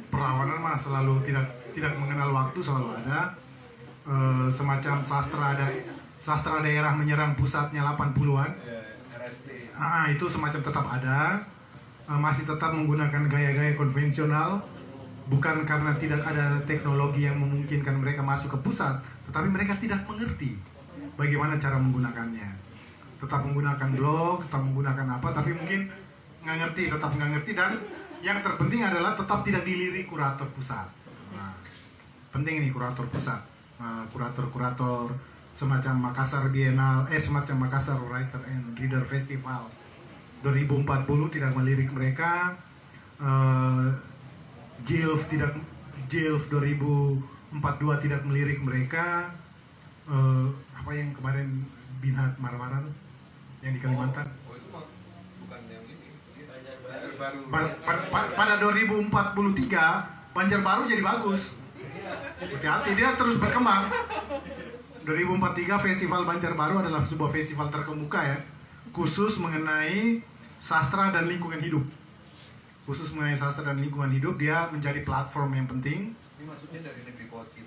Perlawanan mah selalu tidak mengenal waktu, selalu ada. Semacam sastra daerah menyerang pusatnya 80-an. Itu semacam tetap ada. Masih tetap menggunakan gaya-gaya konvensional. Bukan karena tidak ada teknologi yang memungkinkan mereka masuk ke pusat, tetapi mereka tidak mengerti bagaimana cara menggunakannya. Tetap menggunakan blog, tetap menggunakan apa, tapi mungkin tetap nggak ngerti. Dan yang terpenting adalah tetap tidak dilirik kurator pusat. Nah, penting ini kurator pusat, kurator semacam Makassar Biennale, semacam Makassar Writer and Reader Festival 2040 tidak melirik mereka. Jilf 2042 tidak melirik mereka. Apa yang kemarin Binhat marah-marah tuh, yang di Kalimantan. Oh itu mah bukan yang ini. Baru. Pada 2043 Banjarbaru jadi bagus. Hati-hati, dia terus berkembang. 2043 Festival Banjarbaru adalah sebuah festival terkemuka ya, khusus mengenai sastra dan lingkungan hidup. Khusus mengenai sastra dan lingkungan hidup, dia menjadi platform yang penting. Ini maksudnya dari negeri Poci.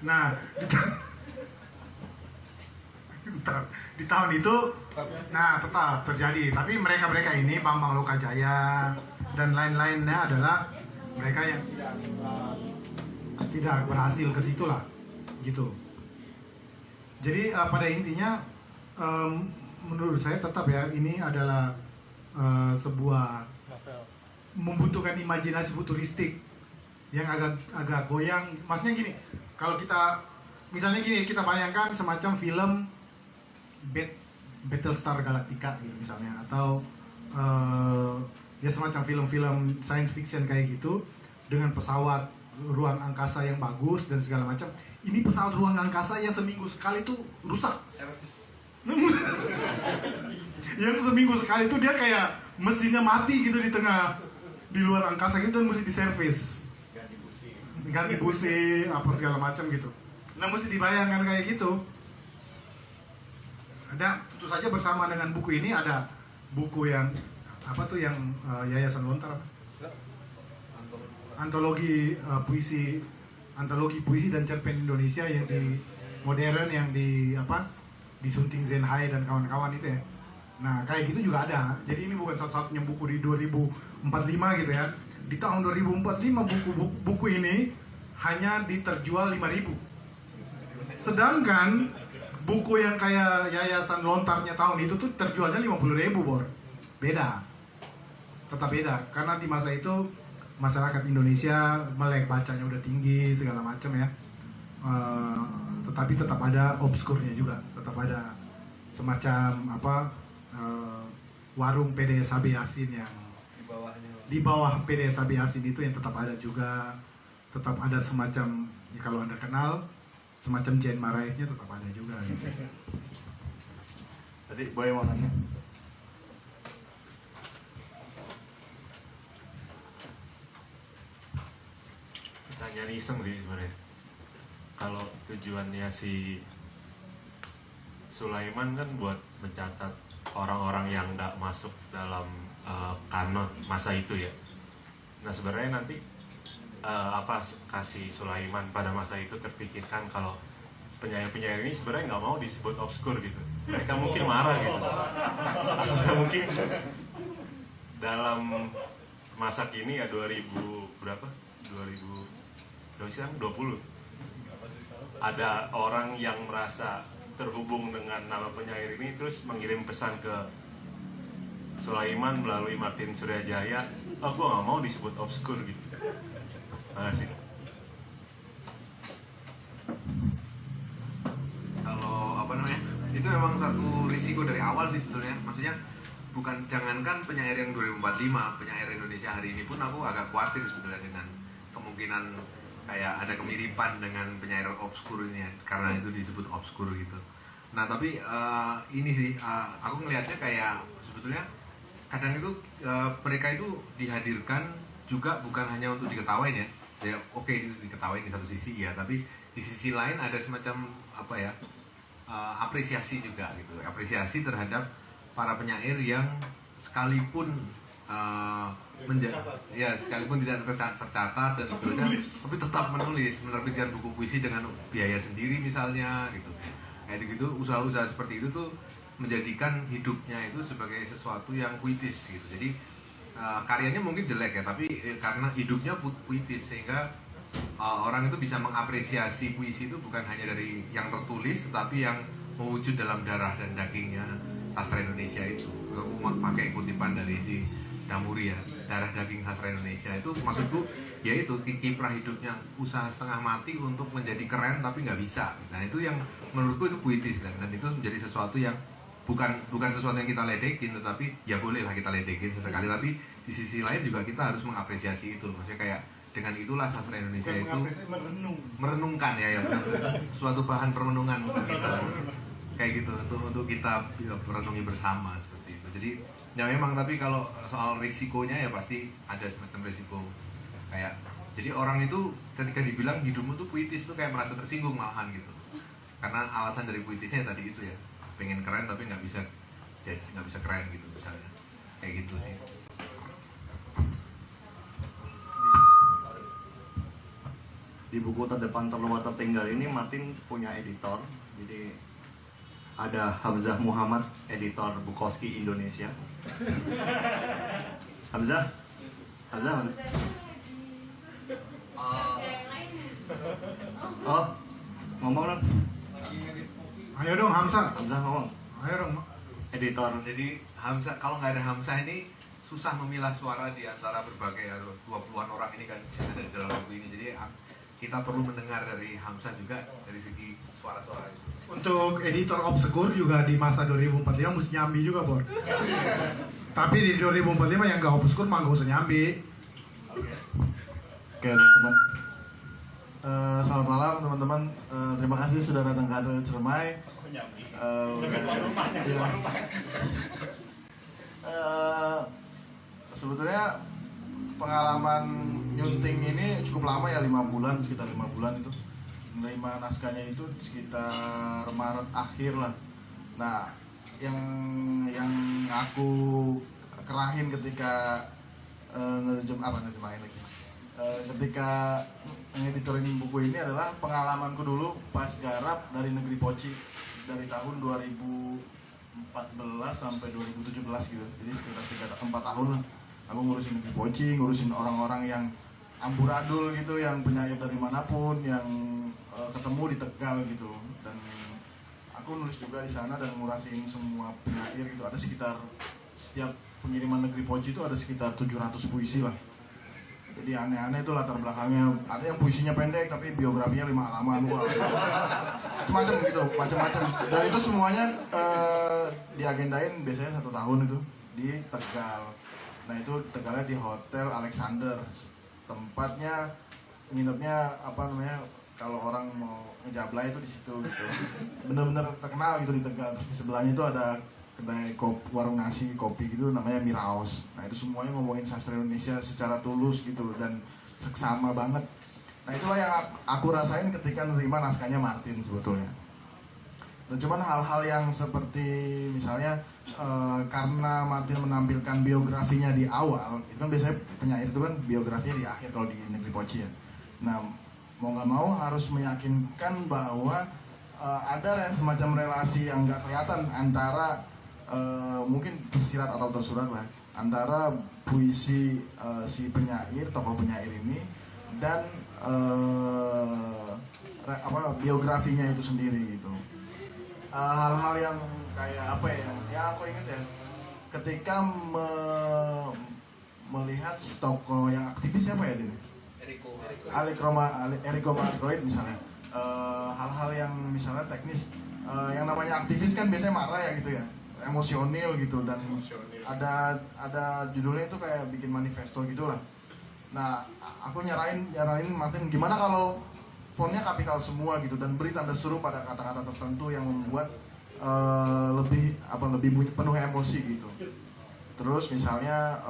Nah, di tahun itu, nah tetap terjadi. Tapi mereka ini Bambang Lokajaya dan lain-lainnya adalah mereka yang tidak berhasil ke situ lah, gitu. Jadi pada intinya, menurut saya tetap ya, ini adalah sebuah membutuhkan imajinasi futuristik yang agak goyang. Maksudnya gini, kalau kita misalnya gini, kita bayangkan semacam film Battlestar Galactica gitu misalnya, atau ya semacam film-film science fiction kayak gitu dengan pesawat ruang angkasa yang bagus dan segala macam. Ini pesawat ruang angkasa yang seminggu sekali tuh rusak. Service. Yang seminggu sekali tuh dia kayak mesinnya mati gitu di luar angkasa gitu dan mesti diservis. Ganti busi apa segala macam gitu. Nah mesti dibayangkan kayak gitu. Ada tentu saja bersama dengan buku ini ada buku yang apa tuh yang Yayasan Lontar apa? Antologi puisi dan cerpen Indonesia yang di modern, yang di apa, di Sunting Zenhai dan kawan-kawan itu ya. Nah kayak gitu juga ada. Jadi ini bukan satu-satunya buku di 2045 gitu ya. Di tahun 2045 buku ini hanya terjual 5.000. Sedangkan buku yang kayak Yayasan Lontarnya tahun itu tuh terjualnya 50.000, Bor. Beda. Tetap beda karena di masa itu masyarakat Indonesia melek bacanya udah tinggi segala macam ya. Tetapi tetap ada obskurnya juga. Tetap ada semacam apa, warung PDSAB Yasin yang di bawah PDSAB Yasin itu yang tetap ada juga. Tetap ada semacam, ya kalau Anda kenal, semacam Jane Marais-nya tetap ada juga gitu. Tadi Boy mau nanya. Pertanyaan iseng sih sebenarnya. Kalau tujuannya si Sulaiman kan buat mencatat orang-orang yang nggak masuk dalam kanon masa itu ya. Nah sebenarnya nanti apa kasih Sulaiman pada masa itu terpikirkan kalau penyair-penyair ini sebenarnya nggak mau disebut obskur gitu. Mereka mungkin marah gitu. Atau mungkin dalam masa kini ya 2000 berapa? 2020 ada orang yang merasa terhubung dengan nama penyair ini terus mengirim pesan ke Sulaiman melalui Martin Suryajaya, oh gue nggak mau disebut obskur gitu. Makasih. Kalau apa namanya, itu memang satu risiko dari awal sih sebetulnya. Maksudnya bukan, jangankan penyair yang 2045, penyair Indonesia hari ini pun aku agak khawatir sebetulnya dengan kemungkinan kayak ada kemiripan dengan penyair obskur ini ya, karena itu disebut obskur gitu. Nah tapi ini sih aku ngelihatnya kayak sebetulnya kadang itu mereka itu dihadirkan juga bukan hanya untuk diketawain ya. Ya oke, itu diketawain di satu sisi ya, tapi di sisi lain ada semacam apa ya, apresiasi juga gitu, apresiasi terhadap para penyair yang sekalipun sekalipun tidak tercatat dan sebagainya, tapi tetap menerbitkan buku puisi dengan biaya sendiri misalnya gitu. Kayak gitu, usaha-usaha seperti itu tuh menjadikan hidupnya itu sebagai sesuatu yang puitis gitu. Jadi karyanya mungkin jelek ya, tapi karena hidupnya puitis sehingga orang itu bisa mengapresiasi puisi itu bukan hanya dari yang tertulis, tetapi yang mewujud dalam darah dan dagingnya sastra Indonesia itu. Aku pakai kutipan dari si Damuri ya, darah daging sastra Indonesia itu maksudku yaitu kiprah hidupnya usaha setengah mati untuk menjadi keren tapi nggak bisa. Nah itu yang menurutku itu puitis dan itu menjadi sesuatu yang bukan sesuatu yang kita ledekin, tetapi ya bolehlah kita ledekin sesekali, tapi di sisi lain juga kita harus mengapresiasi itu. Maksudnya kayak dengan itulah sastra Indonesia itu merenungkan ya suatu bahan permenungan untuk kita, kayak gitu, untuk kita merenungi bersama seperti itu. Jadi ya memang, tapi kalau soal risikonya ya pasti ada semacam risiko. Kayak jadi orang itu ketika dibilang hidupmu tuh puitis tuh kayak merasa tersinggung malahan gitu, karena alasan dari puitisnya tadi itu ya, pengen keren tapi nggak bisa keren gitu misalnya, kayak gitu sih. Di buku terdepan terluar tertinggal ini Martin punya editor, jadi ada Hamzah Muhammad, editor Bukowski Indonesia. Hamzah mana? Oh, ngomong dong. Ayo dong Hamzah ngomong. Ayo dong. Editor. Jadi Hamzah, kalau nggak ada Hamzah ini susah memilah suara di antara berbagai 20-an orang ini kan yang ada di dalam buku ini. Jadi kita perlu mendengar dari Hamzah juga dari segi suara-suara itu. Untuk editor obskur juga di masa 2045 mesti nyambi juga, Bor. Tapi di 2045 yang nggak obskur mah nggak usah nyambi. Oke teman-teman, selamat malam teman-teman. Terima kasih sudah datang ke Atelier Cermai. Sebetulnya pengalaman nyunting ini cukup lama ya, 5 bulan, sekitar 5 bulan itu. Menerima naskahnya itu sekitar Maret akhir lah. Nah, yang aku kerahin ketika ketika ngeditorin buku ini adalah pengalamanku dulu pas garap dari Negeri Poci dari tahun 2014 sampai 2017 gitu. Jadi sekitar 4 tahun lah aku ngurusin Negeri Poci, ngurusin orang-orang yang amburadul gitu, yang penyair dari manapun, yang ketemu di Tegal gitu. Dan aku nulis juga di sana dan ngurasin semua penyair gitu. Ada sekitar setiap pengiriman Negeri Poci itu ada sekitar 700 puisi lah. Jadi aneh-aneh itu latar belakangnya. Ada yang puisinya pendek tapi biografinya 5 halaman. Wah, macam-macam gitu, macam-macam. Dan itu semuanya diagendain biasanya 1 tahun itu di Tegal. Nah itu Tegalnya di Hotel Alexander. Tempatnya nginepnya kalau orang mau ngejablay itu di situ gitu. Bener-bener terkenal gitu di Tegal. Terus di sebelahnya itu ada kedai warung nasi kopi gitu namanya Miraos. Nah itu semuanya ngomongin sastra Indonesia secara tulus gitu dan seksama banget. Nah itulah yang aku rasain ketika nerima naskahnya Martin sebetulnya. Nah, cuman hal-hal yang seperti misalnya karena Martin menampilkan biografinya di awal, itu kan biasanya penyair itu kan biografinya di akhir kalau di Negeri Poci ya. Nah mau nggak mau harus meyakinkan bahwa ada semacam relasi yang nggak kelihatan antara mungkin tersirat atau tersurat lah antara puisi si penyair, tokoh penyair ini dan biografinya itu sendiri gitu. Hal-hal yang kayak apa ya, yang aku ingat ya ketika melihat tokoh yang aktivis siapa ya ini? Eriko Martroid misalnya. Hal-hal yang misalnya teknis, yang namanya aktivis kan biasanya marah ya gitu ya, emosional gitu, dan ada judulnya itu kayak bikin manifesto gitulah. Nah aku nyaranin Martin gimana kalau fontnya kapital semua gitu dan beri tanda seru pada kata-kata tertentu yang membuat lebih penuh emosi gitu. Terus misalnya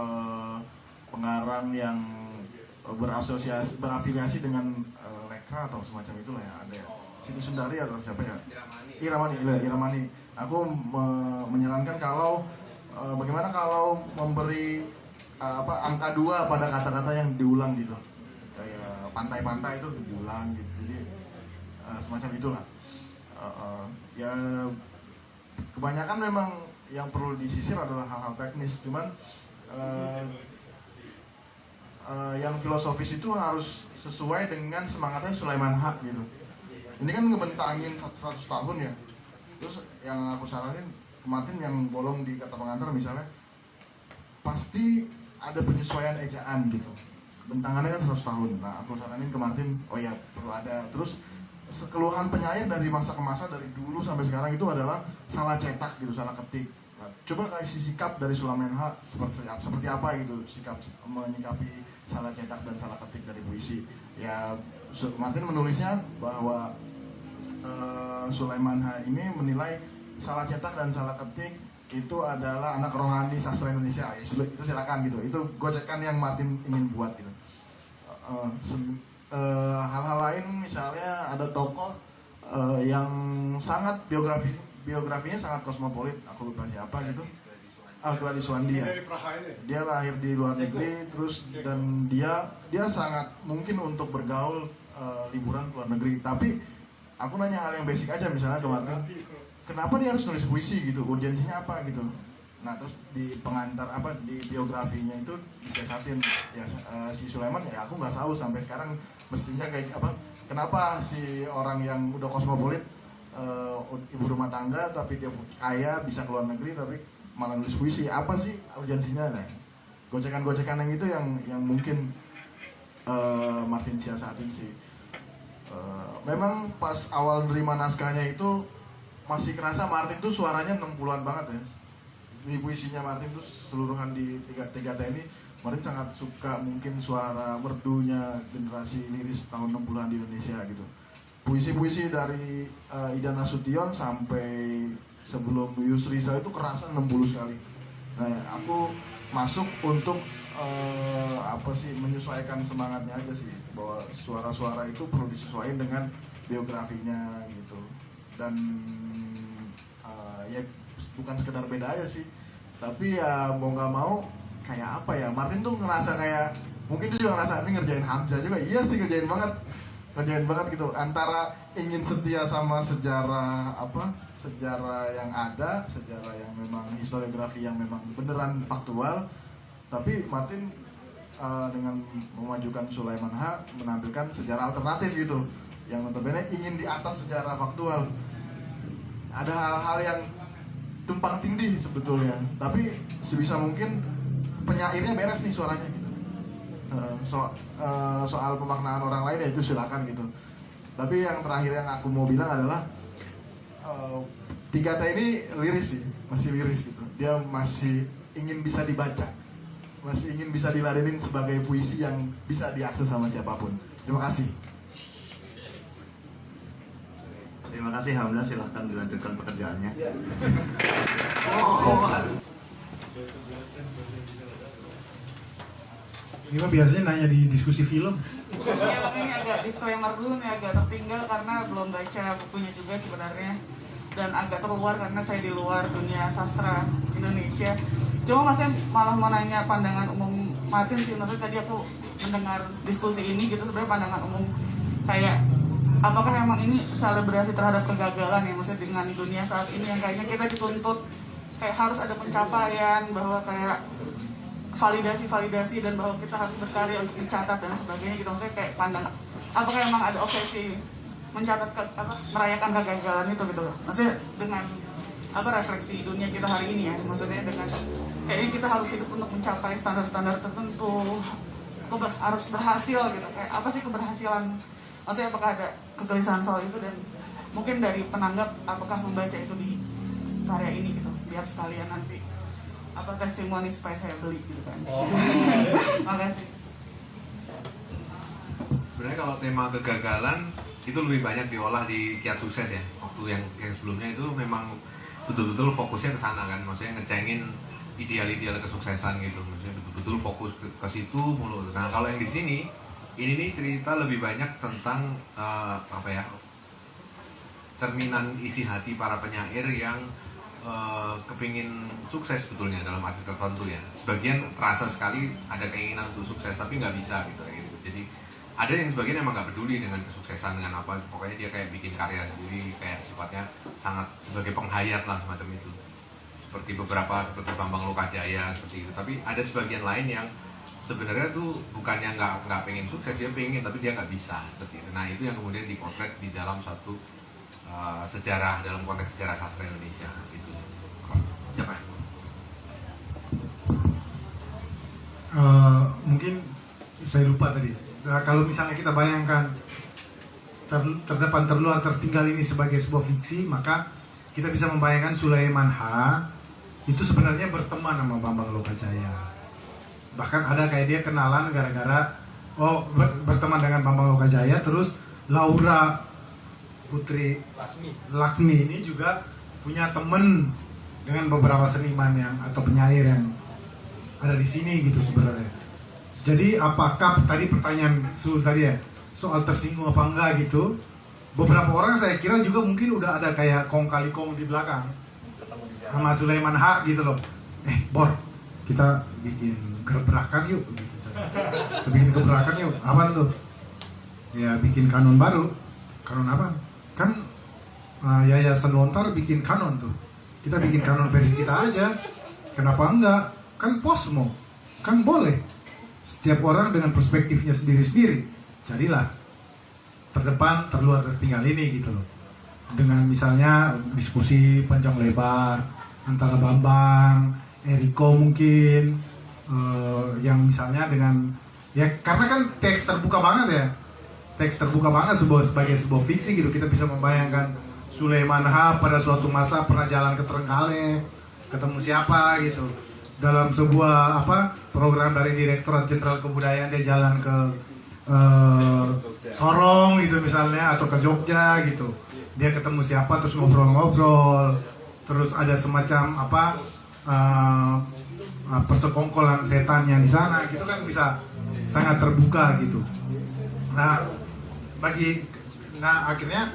pengarang yang berafiliasi dengan Lekra atau semacam itulah ya, ada ya. Siti Sundari atau siapa ya? Iramani. Aku menyarankan kalau bagaimana kalau memberi angka 2 pada kata-kata yang diulang gitu. Kayak pantai-pantai itu diulang gitu. Jadi semacam itulah. Ya kebanyakan memang yang perlu disisir adalah hal-hal teknis, cuman yang filosofis itu harus sesuai dengan semangatnya Sulaiman Haq gitu. Ini kan ngebentangin 100 tahun ya. Terus yang aku saranin kemarin yang bolong di kata pengantar misalnya, pasti ada penyesuaian ejaan gitu. Bentangannya kan 100 tahun. Nah aku saranin ke Martin, oh ya perlu ada. Terus keluhan penyair dari masa ke masa, dari dulu sampai sekarang itu adalah salah cetak gitu, salah ketik. Nah, coba kasih sikap dari Sulaiman H seperti apa gitu sikap menyikapi salah cetak dan salah ketik dari puisi. Ya Martin menulisnya bahwa Sulaiman H ini menilai salah cetak dan salah ketik itu adalah anak rohani sastra Indonesia. Itu silakan gitu. Itu gocekan yang Martin ingin buat gitu. Hal-hal lain misalnya ada tokoh yang sangat biografinya sangat kosmopolit. Aku lupa siapa gitu. Gladys Wandi ya. Dia lahir di luar negeri terus dan dia sangat mungkin untuk bergaul liburan ke luar negeri. Tapi aku nanya hal yang basic aja misalnya ke Martin. Kenapa dia harus nulis puisi gitu? Urgensinya apa gitu? Nah terus di pengantar di biografinya itu disiasatin ya si Sulaiman ya aku nggak tahu sampai sekarang mestinya kayak apa. Kenapa si orang yang udah kosmopolit ibu rumah tangga tapi dia kaya bisa keluar negeri tapi malah nulis puisi, apa sih urgensinya? Nah gocekan-gocekan yang itu yang mungkin Martin siasatin sih. Memang pas awal nerima naskahnya itu masih kerasa Martin tuh suaranya 60-an banget ya. Di puisinya Martin tuh seluruhan di tiga ini Martin sangat suka mungkin suara merdunya generasi liris tahun 60-an di Indonesia gitu. Puisi-puisi dari Ida Nasution sampai sebelum Yusriza itu kerasa 60 sekali. Nah, aku masuk untuk menyesuaikan semangatnya aja sih, bahwa suara-suara itu perlu disesuaikan dengan biografinya gitu. Dan ya bukan sekedar beda aja sih, tapi ya mau nggak mau kayak apa ya, Martin tuh ngerasa kayak mungkin dia juga ngerasa ini ngerjain Hamzah juga. Iya sih, ngerjain banget gitu, antara ingin setia sama sejarah yang ada, sejarah yang memang historiografi yang memang beneran faktual, tapi Martin dengan memajukan Sulaiman H menampilkan sejarah alternatif gitu yang notabene ingin di atas sejarah faktual. Ada hal-hal yang tumpang tindih sebetulnya, tapi sebisa mungkin penyairnya beres nih suaranya gitu. Soal pemaknaan orang lain ya itu silakan gitu. Tapi yang terakhir yang aku mau bilang adalah 3T ini liris sih, masih liris gitu. Dia masih ingin bisa dibaca, masih ingin bisa diladenin sebagai puisi yang bisa diakses sama siapapun. Terima kasih. Terima kasih Hamzah, silahkan dilanjutkan pekerjaannya. Ini mah biasanya nanya di diskusi film. Ya makanya agak disclaimer dulu nih, agak tertinggal karena belum baca bukunya juga sebenarnya, dan agak terluar karena saya di luar dunia sastra Indonesia. Cuma maksudnya malah mau nanya pandangan umum Martin sih, maksudnya tadi aku mendengar diskusi ini gitu, sebenarnya pandangan umum kayak apakah emang ini selebrasi terhadap kegagalan ya, maksudnya dengan dunia saat ini yang kayaknya kita dituntut kayak harus ada pencapaian, bahwa kayak validasi dan bahwa kita harus berkarya untuk mencatat dan sebagainya gitu. Maksudnya kayak pandang apakah emang ada obsesi mencatat merayakan kegagalan itu gitu. Maksudnya dengan refleksi dunia kita hari ini ya, maksudnya dengan kayaknya kita harus hidup untuk mencapai standar-standar tertentu, harus berhasil gitu. Kayak apa sih keberhasilan? Maksudnya apakah ada kegelisahan soal itu, dan mungkin dari penanggap apakah membaca itu di karya ini gitu, biar sekalian nanti testimoni supaya saya beli gitu kan. Makasih. Sebenarnya kalau tema kegagalan itu lebih banyak diolah di Kiat Sukses ya. Waktu yang sebelumnya itu memang betul-betul fokusnya ke sana kan, maksudnya ngecengin ideal-ideal kesuksesan gitu, maksudnya betul-betul fokus ke situ mulu. Nah kalau yang di sini ini nih cerita lebih banyak tentang cerminan isi hati para penyair yang kepingin sukses sebetulnya dalam arti tertentu ya. Sebagian terasa sekali ada keinginan untuk sukses tapi nggak bisa gitu. Jadi ada yang sebagian emang nggak peduli dengan kesuksesan, dengan apa, pokoknya dia kayak bikin karya sendiri, kayak sifatnya sangat sebagai penghayat lah semacam itu. Seperti Bambang Lokajaya seperti itu. Tapi ada sebagian lain yang sebenarnya tuh bukannya nggak pengen sukses, dia pengen tapi dia nggak bisa seperti itu. Nah itu yang kemudian dipotret di dalam satu sejarah, dalam konteks sejarah sastra Indonesia itu. Siapa? Mungkin saya lupa tadi. Nah, kalau misalnya kita bayangkan terdepan, terluar, tertinggal ini sebagai sebuah fiksi, maka kita bisa membayangkan Sulaiman H itu sebenarnya berteman sama Bambang Lokajaya. Bahkan ada kayak dia kenalan gara-gara berteman dengan Bambang Lokajaya, terus Laura Putri Laksmi ini juga punya temen dengan beberapa seniman yang atau penyair yang ada di sini gitu sebenarnya. Jadi apakah tadi pertanyaan tadi ya soal tersinggung apa enggak gitu, beberapa orang saya kira juga mungkin udah ada kayak kong kali kong di belakang sama Sulaiman H gitu loh. Bor, kita bikin gebrakan yuk gitu. Kita bikin gebrakan yuk. Apaan tuh? Ya bikin kanon baru. Kanon apa? Kan Yayasan Lontar bikin kanon tuh. Kita bikin kanon versi kita aja. Kenapa enggak? Kan posmo. Kan boleh. Setiap orang dengan perspektifnya sendiri-sendiri. Jadilah terdepan, terluar, tertinggal ini gitu loh. Dengan misalnya diskusi panjang lebar antara Bambang, Eriko mungkin, yang misalnya dengan ya karena kan teks terbuka banget ya, teks terbuka banget sebagai sebuah fiksi gitu. Kita bisa membayangkan Sulaiman H pada suatu masa pernah jalan ke Trenggalek, ketemu siapa gitu dalam sebuah program dari Direktorat Jenderal Kebudayaan, dia jalan ke Sorong gitu misalnya atau ke Jogja gitu, dia ketemu siapa terus ngobrol-ngobrol, terus ada semacam persekongkolan setannya di sana gitu kan, bisa sangat terbuka gitu. Nah akhirnya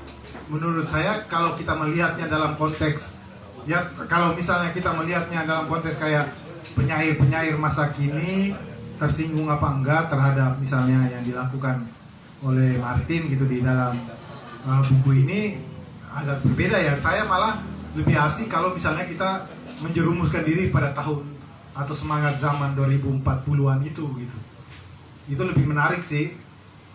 menurut saya kalau kita melihatnya dalam konteks ya, kalau misalnya kita melihatnya dalam konteks kayak penyair masa kini tersinggung apa enggak terhadap misalnya yang dilakukan oleh Martin gitu di dalam buku ini, agak berbeda ya. Saya malah lebih asik kalau misalnya kita menjerumuskan diri pada tahun atau semangat zaman 2040-an itu gitu. Itu lebih menarik sih.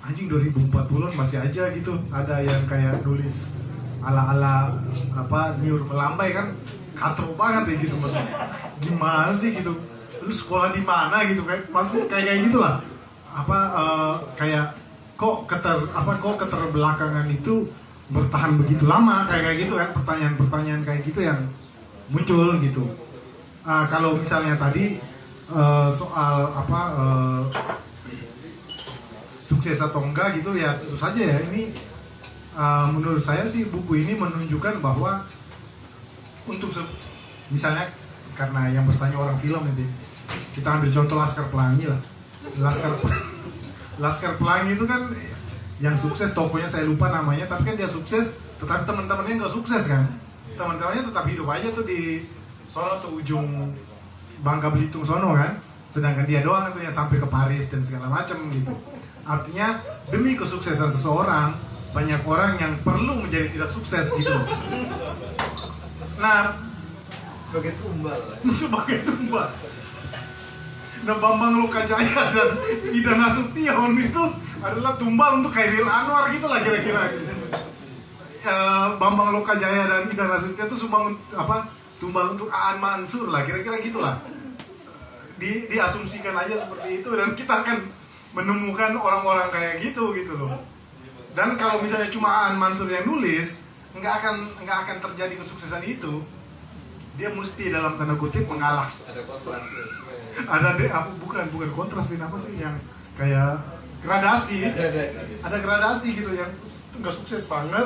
Anjing 2040-an masih aja gitu ada yang kayak nulis ala-ala Niur Melambai kan katro banget ya gitu, mas. Gimana sih gitu? Lu sekolah di mana gitu maksudnya kayak gitulah. Kayak kok keterbelakangan itu bertahan begitu lama kayak gitu kan, pertanyaan-pertanyaan kayak gitu yang muncul gitu. Kalau misalnya tadi soal sukses atau enggak gitu ya, tentu saja ya ini menurut saya sih buku ini menunjukkan bahwa untuk misalnya karena yang bertanya orang film itu, kita ambil contoh Laskar Pelangi lah. Laskar Pelangi itu kan yang sukses, tokonya saya lupa namanya, tapi kan dia sukses, tetapi teman-temannya nggak sukses kan. Teman-temannya tetap hidup aja tuh di sono tuh ujung Bangka Belitung sono kan, sedangkan dia doang tuh yang sampai ke Paris dan segala macam gitu. Artinya demi kesuksesan seseorang banyak orang yang perlu menjadi tidak sukses gitu. Nah, sebagai tumbal. Nah, Bambang Lokajaya dan Ida Nasution itu adalah tumbal untuk Khairil Anwar gitu lah kira-kira. Bambang Lokajaya dan Ida Nasution itu tumbal untuk Aan Mansur lah kira-kira gitulah. Diasumsikan aja seperti itu dan kita akan menemukan orang-orang kayak gitu loh. Dan kalau misalnya cuma Aan Mansur yang nulis, nggak akan terjadi kesuksesan itu. Dia mesti dalam tanda kutip mengalah. Ada kontras. Bukan kontras, apa sih yang kayak gradasi. Ada gradasi gitu yang nggak sukses banget,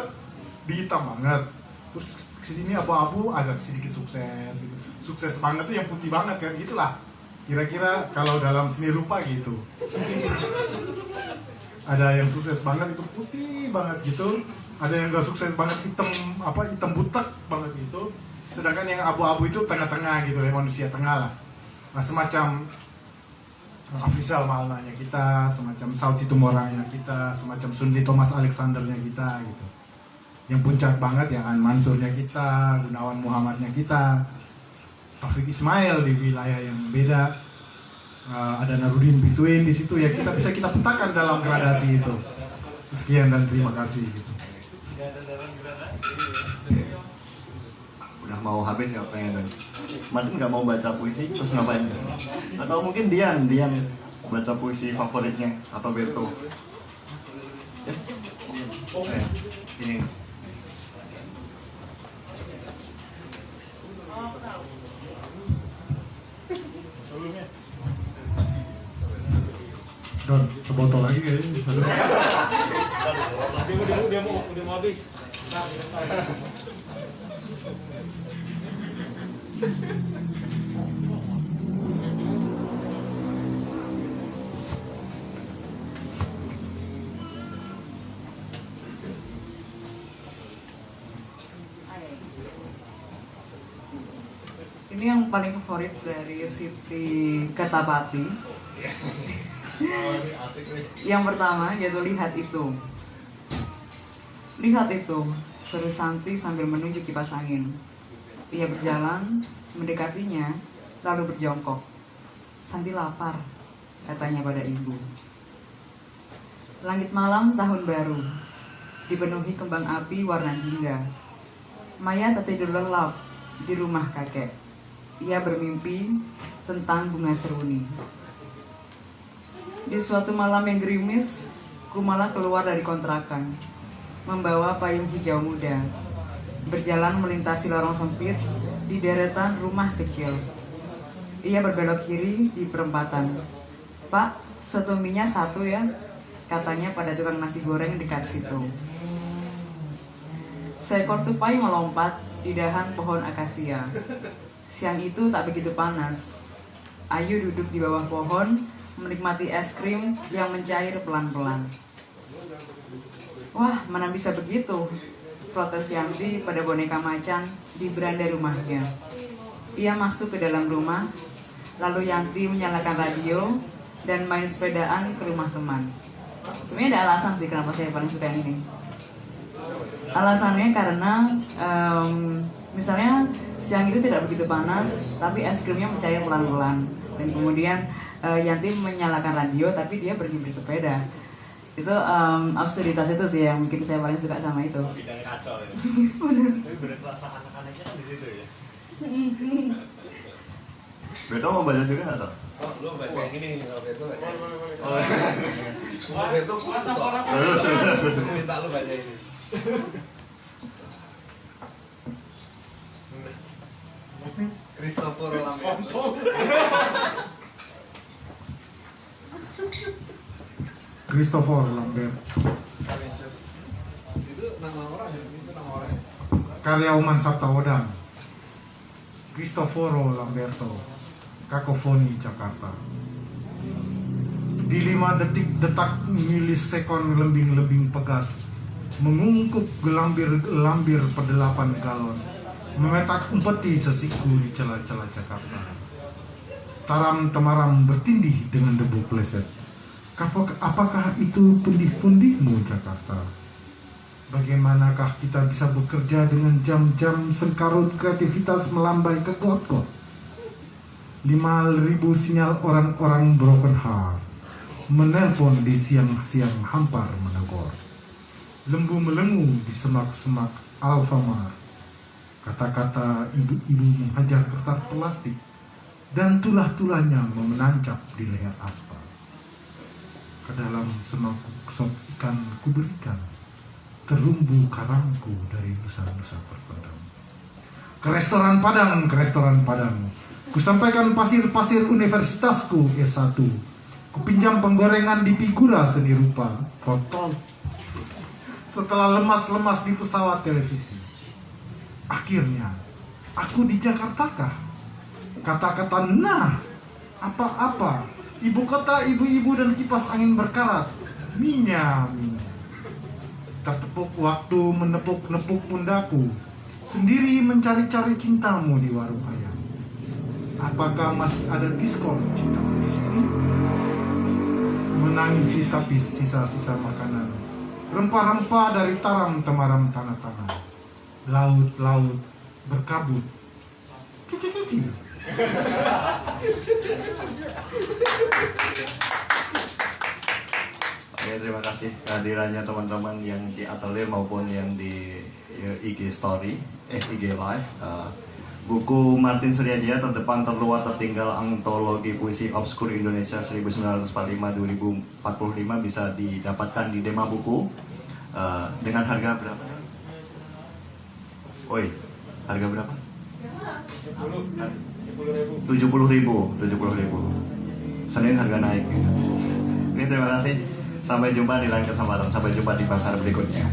di hitam banget. Terus sini abu-abu agak sedikit sukses gitu. Sukses banget tuh yang putih banget kan gitulah. Kira-kira kalau dalam seni rupa gitu. Ada yang sukses banget itu putih banget gitu. Ada yang nggak sukses banget hitam butek banget gitu. Sedangkan yang abu-abu itu tengah-tengah gitu ya, manusia tengah lah. Nah, semacam Afrizal Malnanya kita, semacam Saud Situmorangnya kita, semacam Sundri Thomas Alexandernya kita gitu. Yang puncak banget yang Aan Mansurnya kita, Gunawan Muhammadnya kita, Taufik Ismail di wilayah yang beda, ada Narudin Bituin di situ ya, kita bisa kita petakan dalam gradasi itu. Sekian dan terima kasih gitu. Udah mau habis ya waktunya tadi. Martin nggak mau baca puisi terus ngapain? Atau mungkin Dian baca puisi favoritnya atau Berto? Ini Don, sebotol lagi kayaknya. Dia mau habis. Ini yang paling favorit dari Siti Ketapati. Yang pertama yaitu lihat itu. Lihat itu, seru Santi sambil menuju kipas angin. Ia berjalan, mendekatinya, lalu berjongkok. Santi lapar, katanya pada ibu. Langit malam tahun baru, dipenuhi kembang api warna jingga. Maya tertidur lelap di rumah kakek. Ia bermimpi tentang bunga seruni. Di suatu malam yang gerimis, Kumala keluar dari kontrakan, membawa payung hijau muda, berjalan melintasi lorong sempit di deretan rumah kecil. Ia berbelok kiri di perempatan. "Pak, soto mie-nya 1 ya," katanya pada tukang nasi goreng dekat situ. Seekor tupai melompat di dahan pohon akasia. Siang itu tak begitu panas. Ayu duduk di bawah pohon, menikmati es krim yang mencair pelan-pelan. "Wah, mana bisa begitu?" protes Yanti pada boneka macan di beranda rumahnya. Ia masuk ke dalam rumah, lalu Yanti menyalakan radio dan main sepedaan ke rumah teman. Sebenarnya ada alasan sih kenapa saya paling suka yang ini. Alasannya karena misalnya siang itu tidak begitu panas, tapi es krimnya mencair pelan-pelan. Dan kemudian Yanti menyalakan radio, tapi dia pergi bersepeda. Itu absurditas itu sih yang mungkin saya paling suka sama itu. bidang kacau ya. Bener. Tapi bener rasa anak-anaknya kan di situ ya. Beto mau baca juga nggak tuh? Oh, lu baca yang ini, Beto baca. Oh, Beto puas kok. Minta lu baca ini. Christopher Lambert. Christopher Lambert. Itu nama orang ya, itu nama orang. Karya Oman Saptaodang. Cristoforo Lamberto. Kakofoni Jakarta. Di 5 detak milisekon lembing-lembing pegas mengungkup gelambir perdelapan galon, memetak umpeti sesiku di celah-celah Jakarta. Taram temaram bertindih dengan debu pleset. Apakah itu pundih-pundihmu Jakarta? Bagaimanakah kita bisa bekerja dengan jam-jam sengkarut kreativitas melambai ke got-got? 5.000 sinyal orang-orang broken heart menelpon di siang-siang hampar menegor. Lembu melengu di semak-semak Alfamart. Kata-kata ibu-ibu menghajar kertas plastik dan tulah-tulahnya memenancap di leher aspal. Ke dalam semangkuk sop ikan kuberikan terumbu karangku dari nusa-nusa terpendam. Ke restoran Padang, kusampaikan pasir-pasir universitasku S1. Kupinjam penggorengan di figura seni rupa, kotor. Setelah lemas-lemas di pesawat televisi, akhirnya aku di Jakarta kah? Kata-kata nah, apa-apa, ibu kota, ibu-ibu dan kipas angin berkarat, minya. Tertepuk waktu menepuk-nepuk pundaku, sendiri mencari-cari cintamu di warung ayam. Apakah masih ada diskon cintamu di sini? Menangisi tapis sisa-sisa makanan, rempah-rempah dari taram temaram tanah-tanah, laut-laut berkabut, kecil-kecil. Oke, terima kasih kehadirannya teman-teman yang di atelier maupun yang di IG story, IG live. Buku Martin Suryajaya Terdepan Terluar Tertinggal Antologi Puisi Obskur Indonesia 1945-2045 bisa didapatkan di Dema Buku. dengan harga berapa? Oi, harga berapa? 70.000. Senin harga naik. Oke, terima kasih. Sampai jumpa di lain kesempatan. Sampai jumpa di bakar berikutnya.